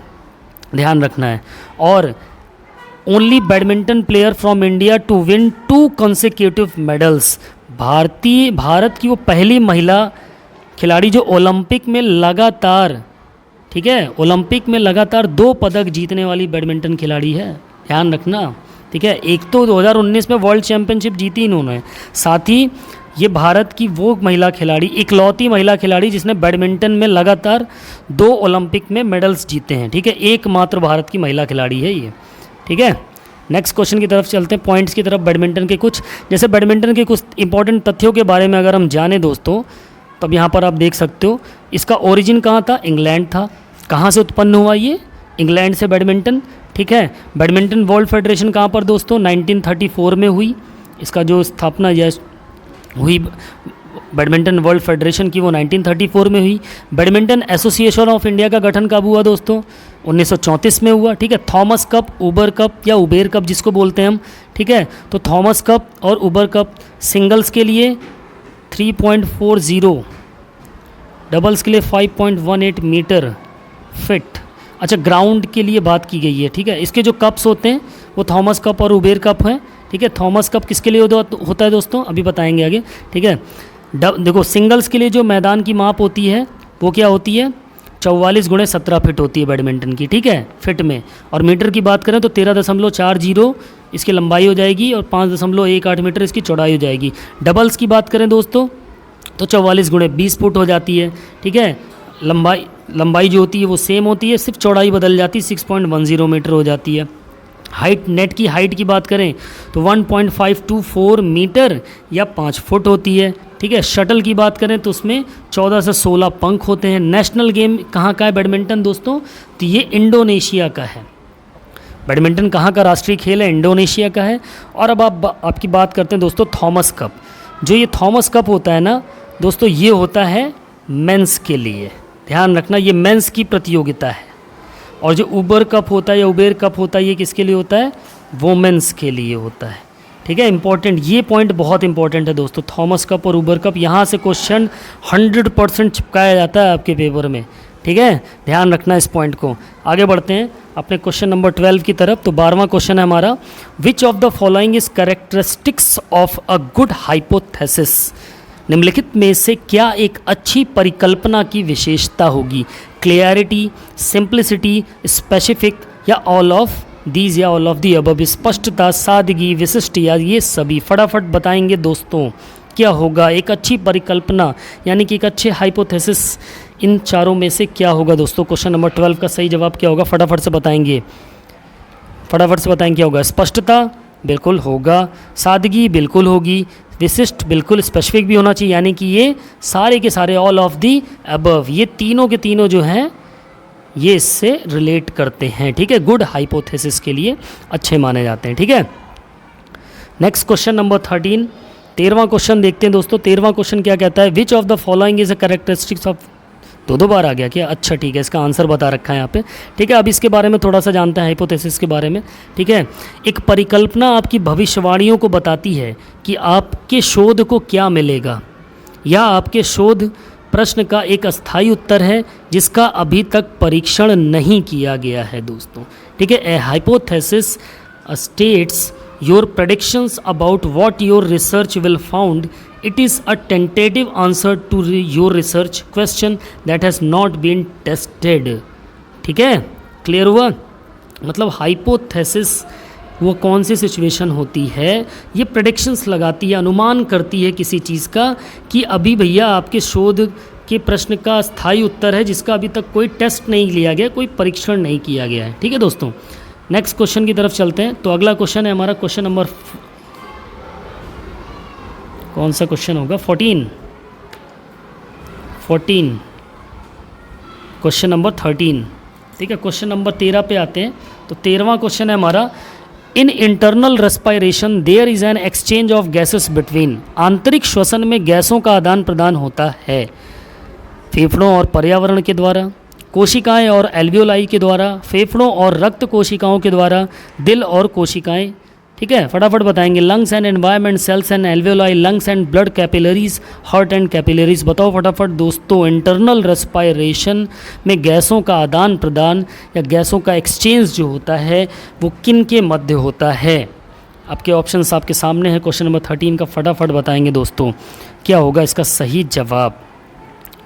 ध्यान रखना है। और only badminton player from India to win 2 consecutive medals. भारत की वो पहली महिला खिलाड़ी जो ओलंपिक में लगातार, ठीक है, ओलंपिक में लगातार 2 पदक जीतने वाली बैडमिंटन खिलाड़ी है, ध्यान रखना, ठीक है। एक तो 2019 में वर्ल्ड चैंपियनशिप जीती इन्होंने, साथ ही ये भारत की वो महिला खिलाड़ी, इकलौती महिला खिलाड़ी जिसने बैडमिंटन में लगातार 2 ओलंपिक में मेडल्स जीते हैं, ठीक है। एकमात्र भारत की महिला खिलाड़ी है ये, ठीक है। नेक्स्ट क्वेश्चन की तरफ चलते हैं, पॉइंट्स की तरफ बैडमिंटन के कुछ। जैसे बैडमिंटन के कुछ इंपॉर्टेंट तथ्यों के बारे में अगर हम जाने दोस्तों, तब यहाँ पर आप देख सकते हो इसका ओरिजिन कहाँ था, इंग्लैंड था। कहाँ से उत्पन्न हुआ ये, इंग्लैंड से बैडमिंटन, ठीक है। बैडमिंटन वर्ल्ड फेडरेशन कहाँ पर दोस्तों, 1934 में हुई। इसका जो स्थापना हुई बैडमिंटन वर्ल्ड फेडरेशन की वो 1934 में हुई। बैडमिंटन एसोसिएशन ऑफ इंडिया का गठन कब हुआ दोस्तों, 1934 में हुआ, ठीक है। थॉमस कप, उबर कप या उबेर कप जिसको बोलते हैं हम, ठीक है। तो थॉमस कप और उबर कप सिंगल्स के लिए 3.40, डबल्स के लिए 5.18 मीटर फिट। अच्छा, ग्राउंड के लिए बात की गई है, ठीक है। इसके जो कप्स होते हैं वो थॉमस कप और उबेर कप हैं, ठीक है। थॉमस कप किसके लिए होता है दोस्तों, अभी बताएंगे आगे, ठीक है। देखो सिंगल्स के लिए जो मैदान की माप होती है वो क्या होती है, 44 गुणे 17 फिट होती है बैडमिंटन की, ठीक है, फिट में। और मीटर की बात करें तो 13.40 इसकी लंबाई हो जाएगी और 5.18 मीटर इसकी चौड़ाई हो जाएगी। डबल्स की बात करें दोस्तों तो 44 गुणे 20 फुट हो जाती है, ठीक है। लंबाई जो होती है वो सेम होती है, सिर्फ चौड़ाई बदल जाती है, 6.10 मीटर हो जाती है। हाइट, नेट की हाइट की बात करें तो 1.524 मीटर या 5 फुट होती है, ठीक है। शटल की बात करें तो उसमें 14 से 16 पंख होते हैं। नेशनल गेम कहाँ का है बैडमिंटन दोस्तों? तो ये इंडोनेशिया का है। बैडमिंटन कहाँ का राष्ट्रीय खेल है? इंडोनेशिया का है। और अब आपकी बात करते हैं दोस्तों थॉमस कप। जो ये थॉमस कप होता है ना दोस्तों, ये होता है मेंस के लिए, ध्यान रखना, ये मेंस की प्रतियोगिता है। और जो उबर कप होता है या उबेर कप होता है, ये किसके लिए होता है? वोमेंस के लिए होता है, ठीक है। इंपॉर्टेंट, ये पॉइंट बहुत इंपॉर्टेंट है दोस्तों, थॉमस कप और उबर कप। यहाँ से क्वेश्चन 100% चिपकाया जाता है आपके पेपर में, ठीक है, ध्यान रखना इस पॉइंट को। आगे बढ़ते हैं अपने क्वेश्चन नंबर 12 की तरफ। तो 12वां क्वेश्चन है हमारा, विच of the following is characteristics of a good hypothesis? निम्नलिखित में से क्या एक अच्छी परिकल्पना की विशेषता होगी? क्लियरिटी, सिंप्लिसिटी, स्पेसिफिक या ऑल ऑफ दीज या ऑल ऑफ दी अबव? स्पष्टता, सादगी, विशिष्ट या ये सभी? फटाफट बताएंगे दोस्तों क्या होगा एक अच्छी परिकल्पना, यानी कि एक अच्छे हाइपोथेसिस। इन चारों में से क्या होगा दोस्तों? क्वेश्चन नंबर 12 का सही जवाब क्या होगा? फटाफट से बताएंगे, फटाफट से बताएंगे क्या होगा? स्पष्टता बिल्कुल होगा, सादगी बिल्कुल होगी, विशिष्ट बिल्कुल, स्पेसिफिक भी होना चाहिए, यानी कि ये सारे के सारे ऑल ऑफ दी अबव, ये तीनों के तीनों जो हैं ये इससे रिलेट करते हैं, ठीक है, गुड हाइपोथेसिस के लिए अच्छे माने जाते हैं, ठीक है। नेक्स्ट क्वेश्चन नंबर 13, 13वां क्वेश्चन देखते हैं दोस्तों। 13वां क्वेश्चन क्या कहता है? Which of the following is a characteristics of, दो बार आ गया क्या? अच्छा ठीक है, इसका आंसर बता रखा है यहाँ पे, ठीक है। अब इसके बारे में थोड़ा सा जानते हैं हाइपोथेसिस के बारे में, ठीक है। एक परिकल्पना आपकी भविष्यवाणियों को बताती है कि आपके शोध को क्या मिलेगा, या आपके शोध प्रश्न का एक अस्थायी उत्तर है जिसका अभी तक परीक्षण नहीं किया गया है दोस्तों, ठीक है। ए hypothesis states your predictions about what your research will found. It is a tentative answer to your research question that has not been tested. ठीक है, क्लियर हुआ? मतलब हाइपोथेसिस वो कौन सी सिचुएशन होती है, ये प्रेडिक्शंस लगाती है, अनुमान करती है किसी चीज़ का कि अभी भैया आपके शोध के प्रश्न का स्थायी उत्तर है जिसका अभी तक कोई टेस्ट नहीं लिया गया, कोई परीक्षण नहीं किया गया है, ठीक है दोस्तों। नेक्स्ट क्वेश्चन की तरफ चलते हैं। तो अगला क्वेश्चन है हमारा क्वेश्चन नंबर, कौन सा क्वेश्चन होगा? 14, क्वेश्चन नंबर 13, ठीक है। क्वेश्चन नंबर 13 पे आते हैं। तो 13वां क्वेश्चन है हमारा, in internal respiration there is an exchange of gases between. आंतरिक श्वसन में गैसों का आदान प्रदान होता है फेफड़ों और पर्यावरण के द्वारा, कोशिकाएं और एल्वियोलाई के द्वारा, फेफड़ों और रक्त कोशिकाओं के द्वारा, दिल और कोशिकाएं, ठीक है। फटाफट बताएंगे। Lungs and environment, cells and alveoli, lungs and blood capillaries, heart and capillaries. बताओ फटाफट दोस्तों, इंटरनल रेस्पायरेशन में गैसों का आदान प्रदान या गैसों का एक्सचेंज जो होता है वो किन के मध्य होता है? आपके ऑप्शंस आपके सामने हैं। क्वेश्चन नंबर 13 का फटाफट बताएंगे दोस्तों क्या होगा इसका सही जवाब,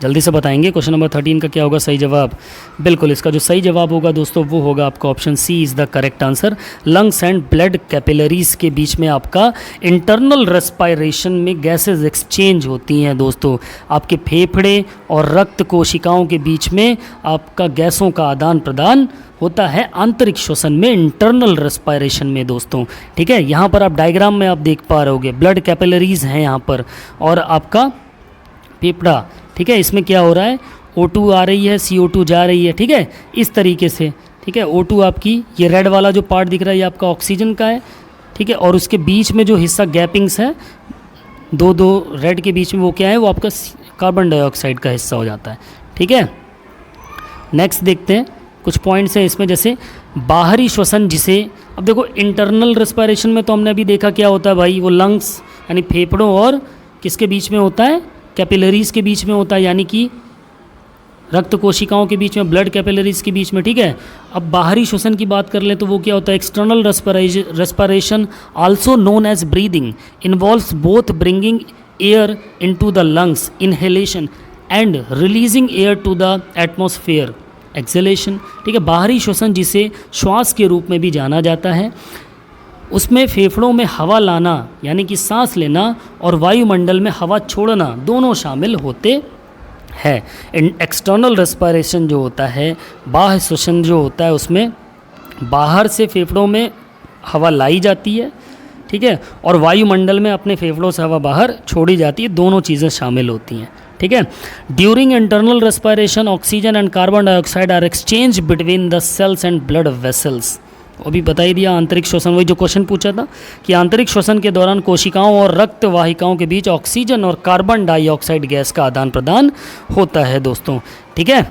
जल्दी से बताएंगे। क्वेश्चन नंबर 13 का क्या होगा सही जवाब? बिल्कुल, इसका जो सही जवाब होगा दोस्तों वो होगा आपका option C is the correct answer. Lungs and blood capillaries के बीच में आपका इंटरनल रेस्पायरेशन में गैसेज एक्सचेंज होती हैं दोस्तों। आपके फेफड़े और रक्त कोशिकाओं के बीच में आपका गैसों का आदान प्रदान होता है आंतरिक श्वसन में, इंटरनल रेस्पायरेशन में दोस्तों, ठीक है। यहाँ पर आप डायग्राम में आप देख पा रहे होगे, ब्लड कैपिलरीज हैं यहाँ पर और आपका फेफड़ा, ठीक है। इसमें क्या हो रहा है, O2 आ रही है, CO2 जा रही है, ठीक है, इस तरीके से, ठीक है। O2 आपकी ये रेड वाला जो पार्ट दिख रहा है ये आपका ऑक्सीजन का है, ठीक है, और उसके बीच में जो हिस्सा गैपिंग्स है दो रेड के बीच में वो क्या है, वो आपका कार्बन डाइऑक्साइड का हिस्सा हो जाता है, ठीक है। नेक्स्ट देखते हैं कुछ पॉइंट्स हैं इसमें, जैसे बाहरी श्वसन, जिसे अब देखो इंटरनल रेस्पिरेशन में तो हमने अभी देखा क्या होता है भाई, वो लंग्स यानी फेफड़ों और किसके बीच में होता है, कैपिलरीज के बीच में होता है, यानी कि रक्त कोशिकाओं के बीच में, ब्लड कैपिलरीज के बीच में, ठीक है। अब बाहरी श्वसन की बात कर ले तो वो क्या होता है, external respiration also known as breathing involves both bringing air into the lungs, inhalation and releasing air to the atmosphere exhalation, ठीक है, बाहरी श्वसन जिसे श्वास के रूप में भी जाना जाता है, उसमें फेफड़ों में हवा लाना यानी कि सांस लेना और वायुमंडल में हवा छोड़ना दोनों शामिल होते हैं। एक्सटर्नल रेस्पिरेशन जो होता है, बाह्य श्वसन जो होता है, उसमें बाहर से फेफड़ों में हवा लाई जाती है, ठीक है, और वायुमंडल में अपने फेफड़ों से हवा बाहर छोड़ी जाती है, दोनों चीज़ें शामिल होती हैं, ठीक है। During internal respiration oxygen and carbon dioxide are exchange between the cells and blood vessels. वो भी बता ही दिया। आंतरिक श्वसन, वही जो क्वेश्चन पूछा था कि आंतरिक श्वसन के दौरान कोशिकाओं और रक्त वाहिकाओं के बीच ऑक्सीजन और कार्बन डाइऑक्साइड गैस का आदान प्रदान होता है दोस्तों, ठीक है।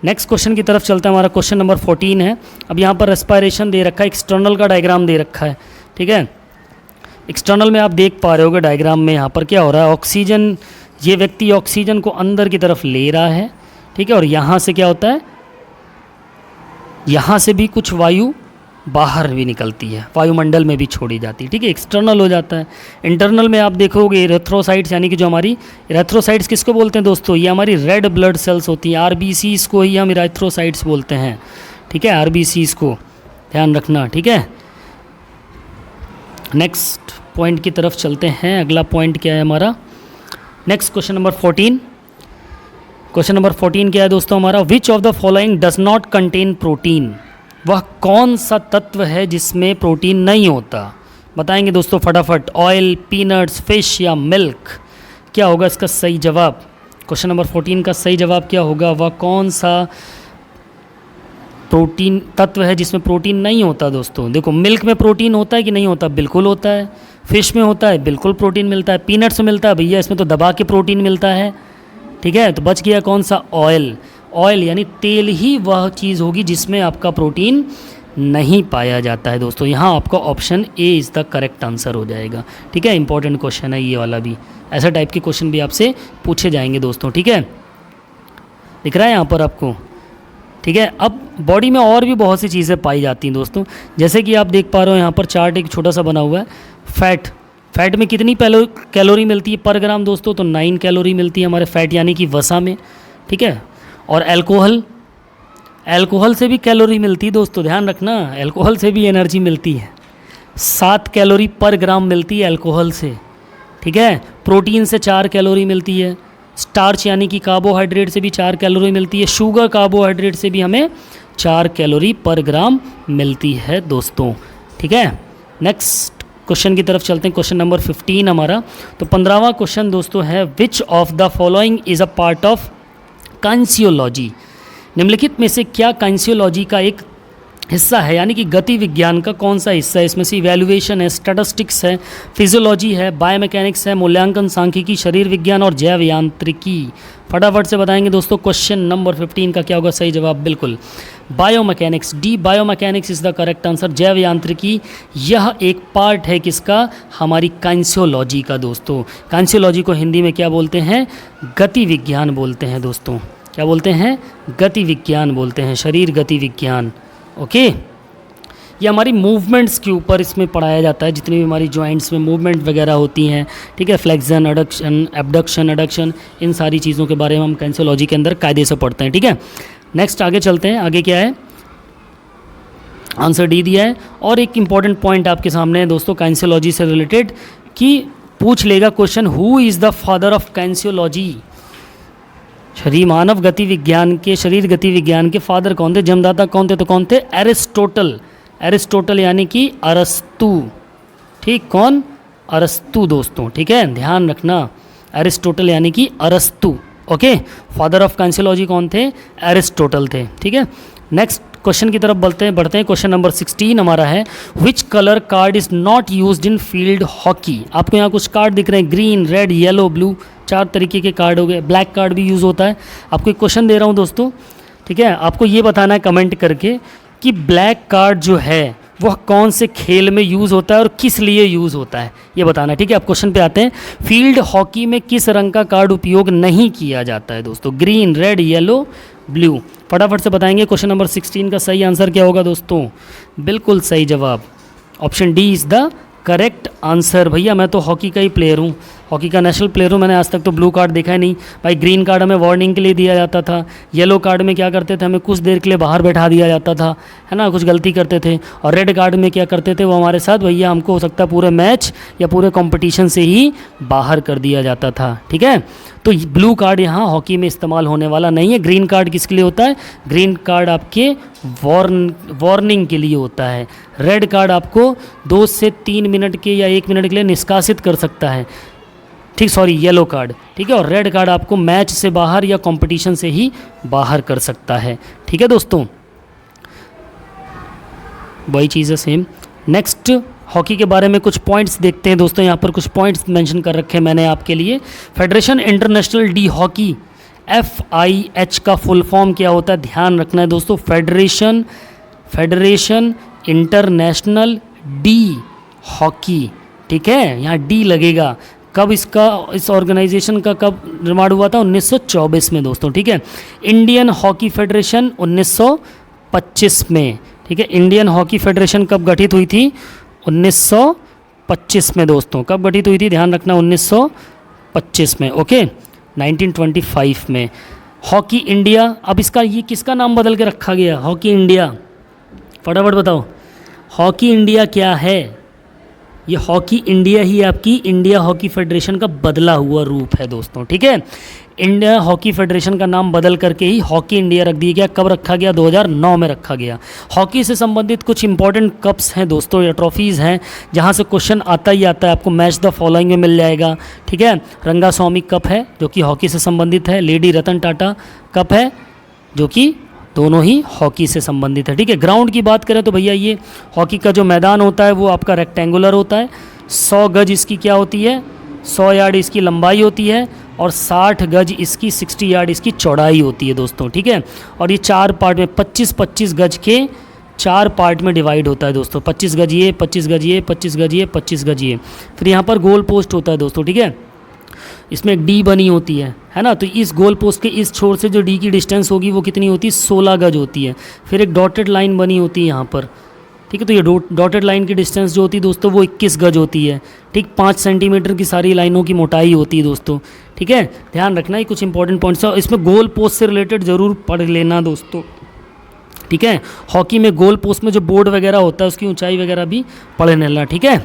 नेक्स्ट क्वेश्चन की तरफ चलता है। हमारा क्वेश्चन नंबर 14 है। अब यहाँ पर रेस्पिरेशन दे रखा है, एक्सटर्नल का डायग्राम दे रखा है, ठीक है। एक्सटर्नल में आप देख पा रहे होगे डायग्राम में यहाँ पर क्या हो रहा है, ऑक्सीजन, ये व्यक्ति ऑक्सीजन को अंदर की तरफ ले रहा है, ठीक है, और यहाँ से क्या होता है, यहाँ से भी कुछ वायु बाहर भी निकलती है, वायुमंडल में भी छोड़ी जाती है, ठीक है, एक्सटर्नल हो जाता है। इंटरनल में आप देखोगे इरेथ्रोसाइट्स, यानी कि जो हमारी इरेथ्रोसाइट्स किसको बोलते हैं दोस्तों, ये हमारी रेड ब्लड सेल्स होती हैं, आरबीसीज को ही हम इरेथ्रोसाइट्स बोलते हैं, ठीक है, आरबीसीज को ध्यान रखना, ठीक है। नेक्स्ट पॉइंट की तरफ चलते हैं। अगला पॉइंट क्या है हमारा, next question number 14। Question number 14 क्या है दोस्तों हमारा, विच of the following does not contain protein, वह कौन सा तत्व है जिसमें प्रोटीन नहीं होता, बताएंगे दोस्तों फटाफट। ऑयल, पीनट्स, फिश या मिल्क, क्या होगा इसका सही जवाब। क्वेश्चन नंबर 14 का सही जवाब क्या होगा, वह कौन सा प्रोटीन तत्व है जिसमें प्रोटीन नहीं होता दोस्तों। देखो मिल्क में प्रोटीन होता है कि नहीं होता, बिल्कुल होता है। फिश में होता है, बिल्कुल प्रोटीन मिलता है। पीनट्स में मिलता है भैया, इसमें तो दबा के प्रोटीन मिलता है, ठीक है। तो बच गया कौन सा, ऑयल। ऑयल यानी तेल ही वह चीज़ होगी जिसमें आपका प्रोटीन नहीं पाया जाता है दोस्तों। यहाँ आपका option A is the correct answer हो जाएगा, ठीक है। इंपॉर्टेंट क्वेश्चन है ये वाला भी, ऐसा टाइप के क्वेश्चन भी आपसे पूछे जाएंगे दोस्तों, ठीक है। दिख रहा है यहाँ पर आपको, ठीक है। अब बॉडी में और भी बहुत सी चीज़ें पाई जाती हैं दोस्तों, जैसे कि आप देख पा रहे हो यहाँ पर चार्ट एक छोटा सा बना हुआ है। फैट में कितनी कैलोरी मिलती है पर ग्राम दोस्तों, तो 9 कैलोरी मिलती है हमारे फैट यानी कि वसा में, ठीक है। और अल्कोहल से भी कैलोरी मिलती है दोस्तों, ध्यान रखना, अल्कोहल से भी एनर्जी मिलती है। 7 कैलोरी पर ग्राम मिलती है अल्कोहल से, ठीक है। प्रोटीन से 4 कैलोरी मिलती है। स्टार्च यानी कि कार्बोहाइड्रेट से भी 4 कैलोरी मिलती है। शुगर कार्बोहाइड्रेट से भी हमें 4 कैलोरी पर ग्राम मिलती है दोस्तों, ठीक है। नेक्स्ट क्वेश्चन की तरफ चलते हैं। क्वेश्चन नंबर 15 हमारा। तो 15वां क्वेश्चन दोस्तों है, which of the following is a part of kinesiology, निम्नलिखित में से क्या काइंसियोलॉजी का एक हिस्सा है, यानी कि गति विज्ञान का कौन सा हिस्सा है। इसमें से इवैल्यूएशन है, स्टैटिस्टिक्स है, फिजियोलॉजी है, बायोमैकेनिक्स है, मूल्यांकन, सांख्यिकी, शरीर विज्ञान और जैव यांत्रिकी। फटाफट से बताएंगे दोस्तों। क्वेश्चन नंबर 15 का क्या होगा सही जवाब, बिल्कुल biomechanics, D biomechanics is the correct answer. जैव यांत्रिकी यह एक पार्ट है किसका, हमारी काइंसियोलॉजी का दोस्तों। काइंसियोलॉजी को हिंदी में क्या बोलते हैं, गति विज्ञान बोलते हैं दोस्तों। क्या बोलते हैं, गति विज्ञान बोलते हैं, शरीर गति विज्ञान, ओके। ये हमारी मूवमेंट्स के ऊपर इसमें पढ़ाया जाता है, जितनी भी हमारी जॉइंट्स में मूवमेंट वगैरह होती हैं, ठीक है, फ्लेक्शन, एडक्शन, एबडक्शन, एडक्शन, इन सारी चीज़ों के बारे में हम काइंसियोलॉजी के अंदर कायदे से पढ़ते हैं, ठीक है। नेक्स्ट आगे चलते हैं। आगे क्या है, आंसर डी दिया है। और एक इंपॉर्टेंट पॉइंट आपके सामने है दोस्तों काइंसियोलॉजी से रिलेटेड, कि पूछ लेगा question, who is the father of kinesiology. शरीर मानव गति विज्ञान के, शरीर गति विज्ञान के फादर कौन थे, जन्मदाता कौन थे, तो कौन थे, एरिस्टोटल। एरिस्टोटल यानी कि अरस्तु, ठीक, कौन, अरस्तु दोस्तों, ठीक है, ध्यान रखना, एरिस्टोटल यानी कि अरस्तु, ओके। फादर ऑफ काइंसियोलॉजी कौन थे, एरिस्टोटल थे, ठीक है। नेक्स्ट क्वेश्चन की तरफ बढ़ते हैं। क्वेश्चन नंबर 16 हमारा है, which colour card is not used in field hockey. आपको यहाँ कुछ कार्ड दिख रहे हैं, ग्रीन, रेड, येलो, ब्लू, 4 तरीके के कार्ड हो गए। ब्लैक कार्ड भी यूज़ होता है। आपको एक क्वेश्चन दे रहा हूँ दोस्तों, ठीक है, आपको ये बताना है कमेंट करके कि ब्लैक कार्ड जो है वह कौन से खेल में यूज़ होता है और किस लिए यूज़ होता है, ये बताना है, ठीक है। आप क्वेश्चन पे आते हैं। फील्ड हॉकी में किस रंग का कार्ड उपयोग नहीं किया जाता है दोस्तों, ग्रीन, रेड, येलो, ब्लू। फटाफट से बताएंगे। क्वेश्चन नंबर 16 का सही आंसर क्या होगा दोस्तों, बिल्कुल सही जवाब option D is the correct answer. भैया मैं तो हॉकी का ही प्लेयर हूँ, हॉकी का नेशनल प्लेयर हूँ, मैंने आज तक तो ब्लू कार्ड देखा ही नहीं भाई। ग्रीन कार्ड हमें वार्निंग के लिए दिया जाता था, येलो कार्ड में क्या करते थे, हमें कुछ देर के लिए बाहर बैठा दिया जाता था, है ना, कुछ गलती करते थे। और रेड कार्ड में क्या करते थे वो हमारे साथ भैया, हमको हो सकता है पूरे मैच या पूरे कंपटीशन से ही बाहर कर दिया जाता था, ठीक है। तो ब्लू कार्ड यहाँ हॉकी में इस्तेमाल होने वाला नहीं है। ग्रीन कार्ड किसके लिए होता है? ग्रीन कार्ड आपके वार्निंग के लिए होता है। रेड कार्ड आपको 2 से 3 मिनट के या 1 मिनट के लिए निष्कासित कर सकता है, ठीक, सॉरी येलो कार्ड, ठीक है। और रेड कार्ड आपको मैच से बाहर या कंपटीशन से ही बाहर कर सकता है, ठीक है दोस्तों, वही चीज़ है सेम। नेक्स्ट हॉकी के बारे में कुछ पॉइंट्स देखते हैं दोस्तों। यहाँ पर कुछ पॉइंट्स मेंशन कर रखे हैं मैंने आपके लिए। Federation international D hockey, FIH का फुल फॉर्म क्या होता है, ध्यान रखना है दोस्तों। फेडरेशन इंटरनेशनल डी हॉकी, ठीक है, यहाँ डी लगेगा। कब इस ऑर्गेनाइजेशन का कब निर्माण हुआ था? 1924 में दोस्तों, ठीक है। इंडियन हॉकी फेडरेशन 1925 में, ठीक है। इंडियन हॉकी फेडरेशन कब गठित हुई थी? 1925 में दोस्तों। कब गठित हुई थी? ध्यान रखना, 1925 में, ओके। 1925 में। हॉकी इंडिया, अब इसका ये किसका नाम बदल के रखा गया? हॉकी इंडिया, फटाफट बताओ, हॉकी इंडिया क्या है? ये हॉकी इंडिया ही आपकी इंडिया हॉकी फेडरेशन का बदला हुआ रूप है दोस्तों, ठीक है। इंडिया हॉकी फेडरेशन का नाम बदल करके ही हॉकी इंडिया रख दिया गया। कब रखा गया? 2009 में रखा गया। हॉकी से संबंधित कुछ इंपॉर्टेंट कप्स हैं दोस्तों या ट्रॉफीज़ हैं जहां से क्वेश्चन आता ही आता है, आपको मैच द फॉलोइंग में मिल जाएगा, ठीक है। रंगास्वामी कप है जो कि हॉकी से संबंधित है। लेडी रतन टाटा कप है जो कि दोनों ही हॉकी से संबंधित है, ठीक है। ग्राउंड की बात करें तो भैया ये हॉकी का जो मैदान होता है वो आपका रेक्टेंगुलर होता है। 100 गज इसकी क्या होती है? 100 यार्ड इसकी लंबाई होती है और 60 गज इसकी 60 यार्ड इसकी चौड़ाई होती है दोस्तों, ठीक है। और ये 4 पार्ट में 25-25 गज के 4 पार्ट में डिवाइड होता है दोस्तों। 25 गज ये, 25 गज ये, 25 गज ये, 25 गज ये। फिर यहाँ पर गोल पोस्ट होता है दोस्तों, ठीक है। इसमें एक डी बनी होती है ना। तो इस गोल पोस्ट के इस छोर से जो डी की डिस्टेंस होगी वो कितनी होती है? 16 गज होती है। फिर एक डॉटेड लाइन बनी होती है यहाँ पर, ठीक है। तो ये डॉटेड लाइन की डिस्टेंस जो होती है दोस्तों वो 21 गज होती है, ठीक। 5 सेंटीमीटर की सारी लाइनों की मोटाई होती है दोस्तों, ठीक है। ध्यान रखना है कुछ इंपॉर्टेंट पॉइंट्स है, इसमें गोल पोस्ट से रिलेटेड ज़रूर पढ़ लेना दोस्तों, ठीक है। हॉकी में गोल पोस्ट में जो बोर्ड वगैरह होता है उसकी ऊंचाई वगैरह भी पढ़ लेना, ठीक है।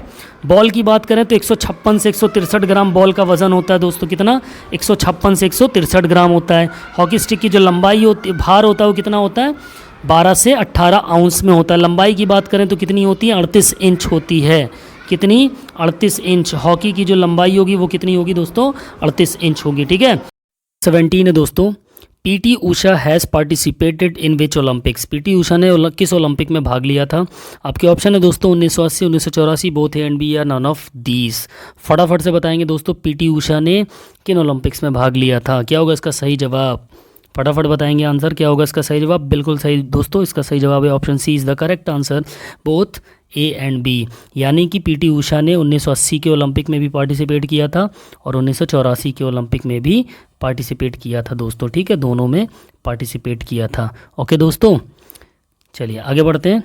बॉल की बात करें तो 156 से 163 ग्राम बॉल का वजन होता है दोस्तों। कितना? 156 से 163 ग्राम होता है। हॉकी स्टिक की जो लंबाई होती है, भार होता है, वो कितना होता है? 12 से 18 आउंस में होता है। लंबाई की बात करें तो कितनी होती है? 38 इंच होती है। कितनी? 38 इंच। हॉकी की जो लंबाई होगी वो कितनी होगी दोस्तों? 38 इंच होगी, ठीक है। 17 है दोस्तों। P T Usha has participated in which Olympics? P T Usha ने किस ओलंपिक में भाग लिया था? आपके ऑप्शन है दोस्तों 1980, 1984, बोथ ए एंड बी या नन ऑफ दीज। फटाफट से बताएंगे दोस्तों पीटी उषा ने किन ओलंपिक्स में भाग लिया था। क्या होगा इसका सही जवाब? फटाफट बताएंगे आंसर, क्या होगा इसका सही जवाब? बिल्कुल सही दोस्तों, इसका सही जवाब है option C is the correct answer, both A and B. यानी कि पीटी उषा ने 1980 के ओलंपिक में भी पार्टिसिपेट किया था और 1984 के ओलंपिक में भी पार्टिसिपेट किया था दोस्तों, ठीक है। दोनों में पार्टिसिपेट किया था। ओके दोस्तों, चलिए आगे बढ़ते हैं,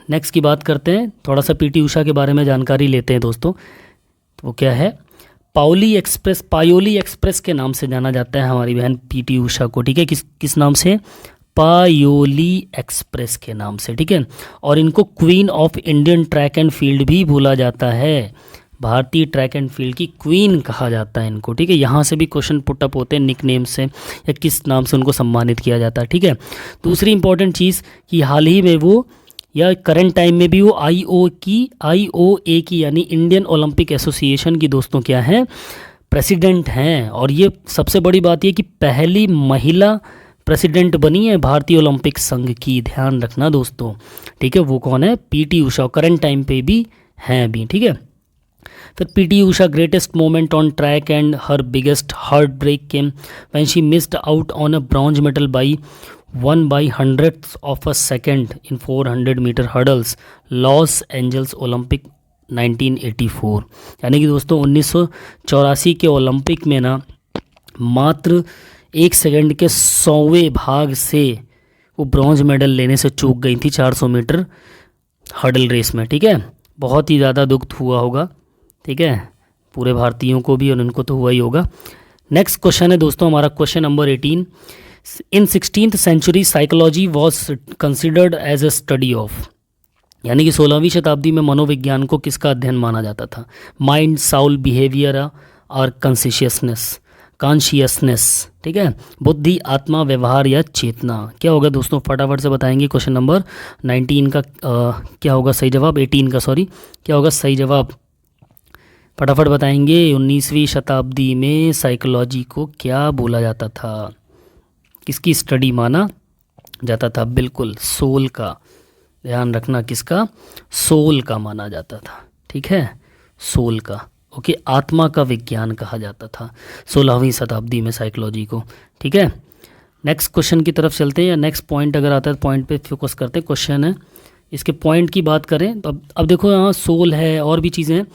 नेक्स्ट की बात करते हैं। थोड़ा सा पीटी उषा के बारे में जानकारी लेते हैं दोस्तों। तो वो क्या है? पायोली एक्सप्रेस के नाम से जाना जाता है हमारी बहन पीटी उषा को, ठीक है। किस नाम से? पायोली एक्सप्रेस के नाम से, ठीक है। और इनको queen of Indian track and field भी बोला जाता है। भारतीय ट्रैक एंड फील्ड की क्वीन कहा जाता है इनको, ठीक है। यहाँ से भी क्वेश्चन पुटअप होते हैं निक नेम से या किस नाम से उनको सम्मानित किया जाता है, ठीक है। दूसरी इंपॉर्टेंट चीज़ कि हाल ही में वो या करंट टाइम में भी वो IOA की यानी इंडियन ओलंपिक एसोसिएशन की दोस्तों क्या है? प्रेसिडेंट हैं। और ये सबसे बड़ी बात ये कि पहली महिला प्रेसिडेंट बनी है भारतीय ओलंपिक संघ की, ध्यान रखना दोस्तों, ठीक है। वो कौन है? पीटी उषा। करंट टाइम पे भी हैं अभी, ठीक है। फिर PT Usha greatest moment on track and her biggest heartbreak came when she missed out on a bronze medal by 1/100th of a second in 400 metre hurdles, Los Angeles Olympic 1984। यानी कि दोस्तों 1984 के ओलंपिक में ना मात्र 1 second के 100वें भाग से वो ब्रॉन्ज मेडल लेने से चूक गई थी 400 मीटर हर्डल रेस में, ठीक है। बहुत ही ज़्यादा दुख हुआ होगा, ठीक है। पूरे भारतीयों को भी, और इनको तो हुआ ही होगा। नेक्स्ट क्वेश्चन है दोस्तों हमारा question number 18। In 16th century psychology was considered as a study of, यानी कि 16वीं शताब्दी में मनोविज्ञान को किसका अध्ययन माना जाता था? माइंड, साउल, बिहेवियर और कॉन्शियसनेस, ठीक है, बुद्धि, आत्मा, व्यवहार या चेतना। क्या होगा दोस्तों, फटाफट से बताएंगे। क्वेश्चन नंबर 19 का क्या होगा सही जवाब? 18 का सॉरी, क्या होगा सही जवाब? फटाफट बताएंगे। 19वीं शताब्दी में साइकोलॉजी को क्या बोला जाता था, किसकी स्टडी माना जाता था? बिल्कुल सोल का, ध्यान रखना, किसका? सोल का माना जाता था, ठीक है, सोल का। ओके, आत्मा का विज्ञान कहा जाता था 16वीं शताब्दी में साइकोलॉजी को, ठीक है। नेक्स्ट क्वेश्चन की तरफ चलते हैं, या नेक्स्ट पॉइंट अगर आता है पॉइंट पे फोकस करते हैं। क्वेश्चन है, इसके पॉइंट की बात करें तो अब देखो यहाँ सोल है और भी चीज़ें हैं।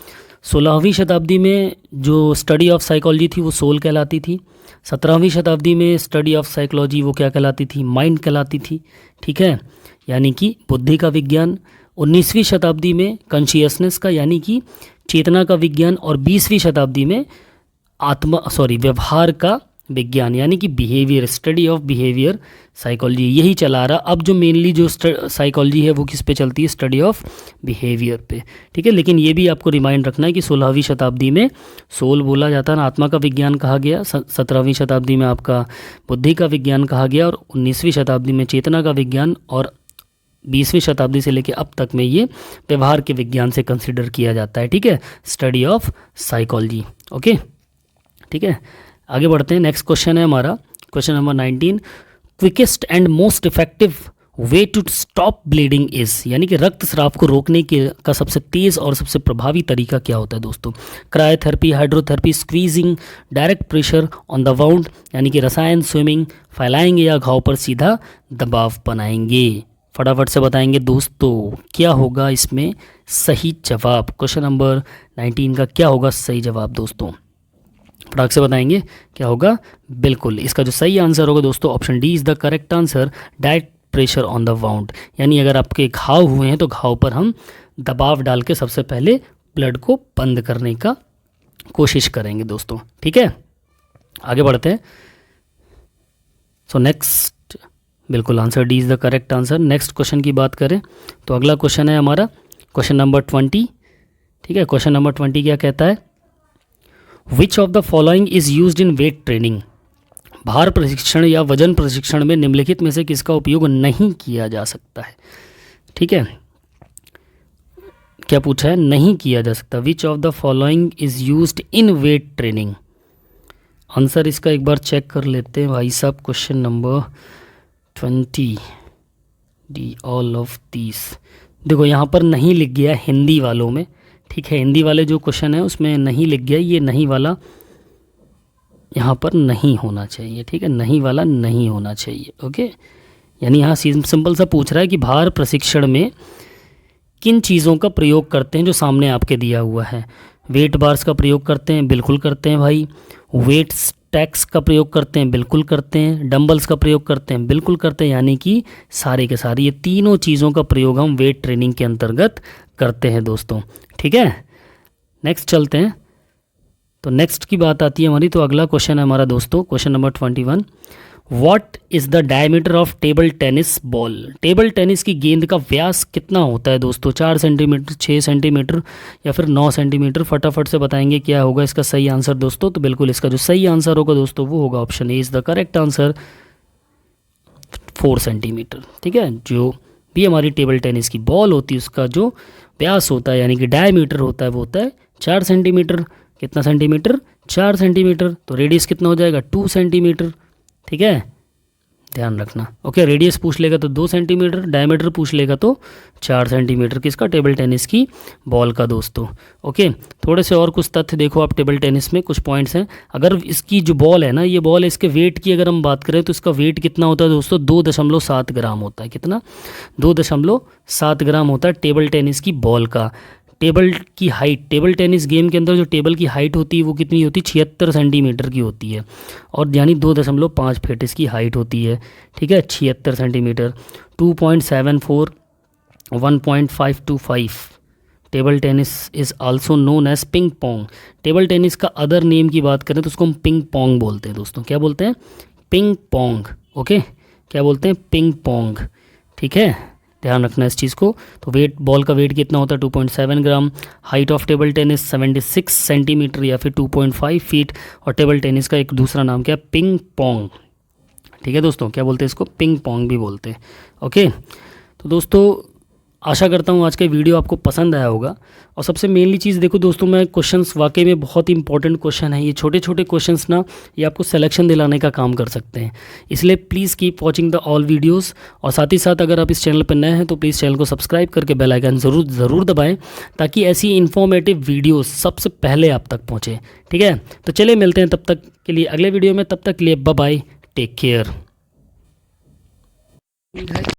16वीं शताब्दी में जो स्टडी ऑफ साइकोलॉजी थी वो सोल कहलाती थी। 17वीं शताब्दी में स्टडी ऑफ साइकोलॉजी वो क्या कहलाती थी? माइंड कहलाती थी, ठीक है, यानी कि बुद्धि का विज्ञान। 19वीं शताब्दी में कॉन्शियसनेस का, यानी कि चेतना का विज्ञान। और 20वीं शताब्दी में व्यवहार का विज्ञान, यानी कि behaviour, study of behaviour psychology, यही चला रहा। अब जो मेनली जो साइकोलॉजी है वो किस पे चलती है? स्टडी ऑफ बिहेवियर पे, ठीक है। लेकिन ये भी आपको रिमाइंड रखना है कि 16वीं शताब्दी में सोल बोला जाता है, आत्मा का विज्ञान कहा गया। 17वीं शताब्दी में आपका बुद्धि का विज्ञान कहा गया, और 19वीं शताब्दी में चेतना का विज्ञान, और 20वीं शताब्दी से लेकर अब तक में ये व्यवहार के विज्ञान से कंसिडर किया जाता है, ठीक है, स्टडी ऑफ साइकोलॉजी। ओके, ठीक है, आगे बढ़ते हैं। नेक्स्ट क्वेश्चन है हमारा question number 19। Quickest and most effective way to stop bleeding is, यानी कि रक्तस्राव को रोकने के का सबसे तेज़ और सबसे प्रभावी तरीका क्या होता है दोस्तों? Cryotherapy, hydrotherapy, squeezing, direct pressure on the wound, यानी कि रसायन, स्विमिंग, फैलाएंगे या घाव पर सीधा दबाव बनाएंगे। फटाफट से बताएंगे दोस्तों क्या होगा इसमें सही जवाब। क्वेश्चन नंबर 19 का क्या होगा सही जवाब दोस्तों? फटाक से बताएंगे क्या होगा। बिल्कुल इसका जो सही आंसर होगा दोस्तों, option D is the correct answer, direct pressure on the wound. यानी अगर आपके घाव हुए हैं तो घाव पर हम दबाव डाल के सबसे पहले ब्लड को बंद करने का कोशिश करेंगे दोस्तों, ठीक है। आगे बढ़ते हैं। सो नेक्स्ट, बिल्कुल answer D is the correct answer. Next question की बात करें तो अगला क्वेश्चन है हमारा क्वेश्चन नंबर 20, ठीक है। क्वेश्चन नंबर 20 क्या कहता है? Which of the following is used in weight training, भार प्रशिक्षण या वजन प्रशिक्षण में निम्नलिखित में से किसका उपयोग नहीं किया जा सकता है, ठीक है। क्या पूछा है? नहीं किया जा सकता। Which of the following is used in weight training. Answer इसका एक बार चेक कर लेते हैं भाई साहब। Question number 20 D all of these. देखो यहाँ पर नहीं लिख गया हिंदी वालों में, ठीक है, हिंदी वाले जो क्वेश्चन है उसमें नहीं लिख गया, ये नहीं वाला यहाँ पर नहीं होना चाहिए, ठीक है, नहीं वाला नहीं होना चाहिए। ओके, यानी यहाँ सिंपल सा पूछ रहा है कि भार प्रशिक्षण में किन चीज़ों का प्रयोग करते हैं जो सामने आपके दिया हुआ है। वेट बार्स का प्रयोग करते हैं, बिल्कुल करते हैं भाई। वेट स्टैक्स का प्रयोग करते हैं, बिल्कुल करते हैं। डंबल्स का प्रयोग करते हैं, बिल्कुल करते हैं। यानी कि सारे के सारे ये तीनों चीज़ों का प्रयोग हम वेट ट्रेनिंग के अंतर्गत करते हैं दोस्तों, ठीक है। नेक्स्ट चलते हैं। तो नेक्स्ट की बात आती है हमारी, तो अगला क्वेश्चन है हमारा दोस्तों question number 21। What is the diameter of table tennis ball. Table tennis की गेंद का व्यास कितना होता है दोस्तों? 4 सेंटीमीटर, 6 सेंटीमीटर या फिर 9 सेंटीमीटर। फटाफट से बताएंगे क्या होगा इसका सही आंसर दोस्तों। तो बिल्कुल इसका जो सही आंसर होगा दोस्तों वो होगा option A is the correct answer, 4 centimetre, ठीक है। जो भी हमारी टेबल टेनिस की बॉल होती है उसका जो व्यास होता है यानी कि डायमीटर होता है वो होता है 4 सेंटीमीटर। कितना सेंटीमीटर? 4 सेंटीमीटर। तो रेडियस कितना हो जाएगा? 2 सेंटीमीटर, ठीक है, ध्यान रखना। ओके, रेडियस पूछ लेगा तो 2 सेंटीमीटर, डायमीटर पूछ लेगा तो 4 सेंटीमीटर किसका? टेबल टेनिस की बॉल का दोस्तों। ओके, थोड़े से और कुछ तथ्य देखो आप टेबल टेनिस में, कुछ पॉइंट्स हैं। अगर इसकी जो बॉल है ना, ये बॉल है, इसके वेट की अगर हम बात करें तो इसका वेट कितना होता है दोस्तों? 2.7 ग्राम होता है। कितना? 2.7 ग्राम होता है टेबल टेनिस की बॉल का। टेबल की हाइट, टेबल टेनिस गेम के अंदर जो टेबल की हाइट होती है वो कितनी होती है? 76 सेंटीमीटर की होती है, और यानी 2.5 फीट इसकी हाइट होती है, ठीक है, 76 centimetre. 2.74, 1.525 table tennis is also known as ping pong. Table tennis का अदर नेम की बात करें तो उसको हम पिंग पोंग बोलते हैं दोस्तों। क्या बोलते हैं? Ping pong. ओके, क्या बोलते हैं? Ping pong. ठीक है, ध्यान रखना इस चीज़ को। तो वेट, बॉल का वेट कितना होता है? 2.7 gram. Height of table tennis 76 centimetre या फिर 2.5 फीट। और टेबल टेनिस का एक दूसरा नाम क्या है? Ping pong. ठीक है दोस्तों, क्या बोलते हैं इसको? पिंग पोंग भी बोलते हैं। ओके, तो दोस्तों आशा करता हूँ आज का वीडियो आपको पसंद आया होगा। और सबसे मेनली चीज़ देखो दोस्तों, मैं क्वेश्चंस वाकई में बहुत इंपॉर्टेंट क्वेश्चन है ये। छोटे छोटे क्वेश्चंस ना, ये आपको सिलेक्शन दिलाने का काम कर सकते हैं। इसलिए please keep watching the all videos. और साथ ही साथ अगर आप इस चैनल पर नए हैं तो प्लीज़ चैनल को सब्सक्राइब करके बेल आइकन ज़रूर दबाएँ, ताकि ऐसी इन्फॉर्मेटिव वीडियोज़ सबसे पहले आप तक पहुँचे। ठीक है, तो चलिए मिलते हैं तब तक के लिए अगले वीडियो में। तब तक के लिए बाय बाय, टेक केयर।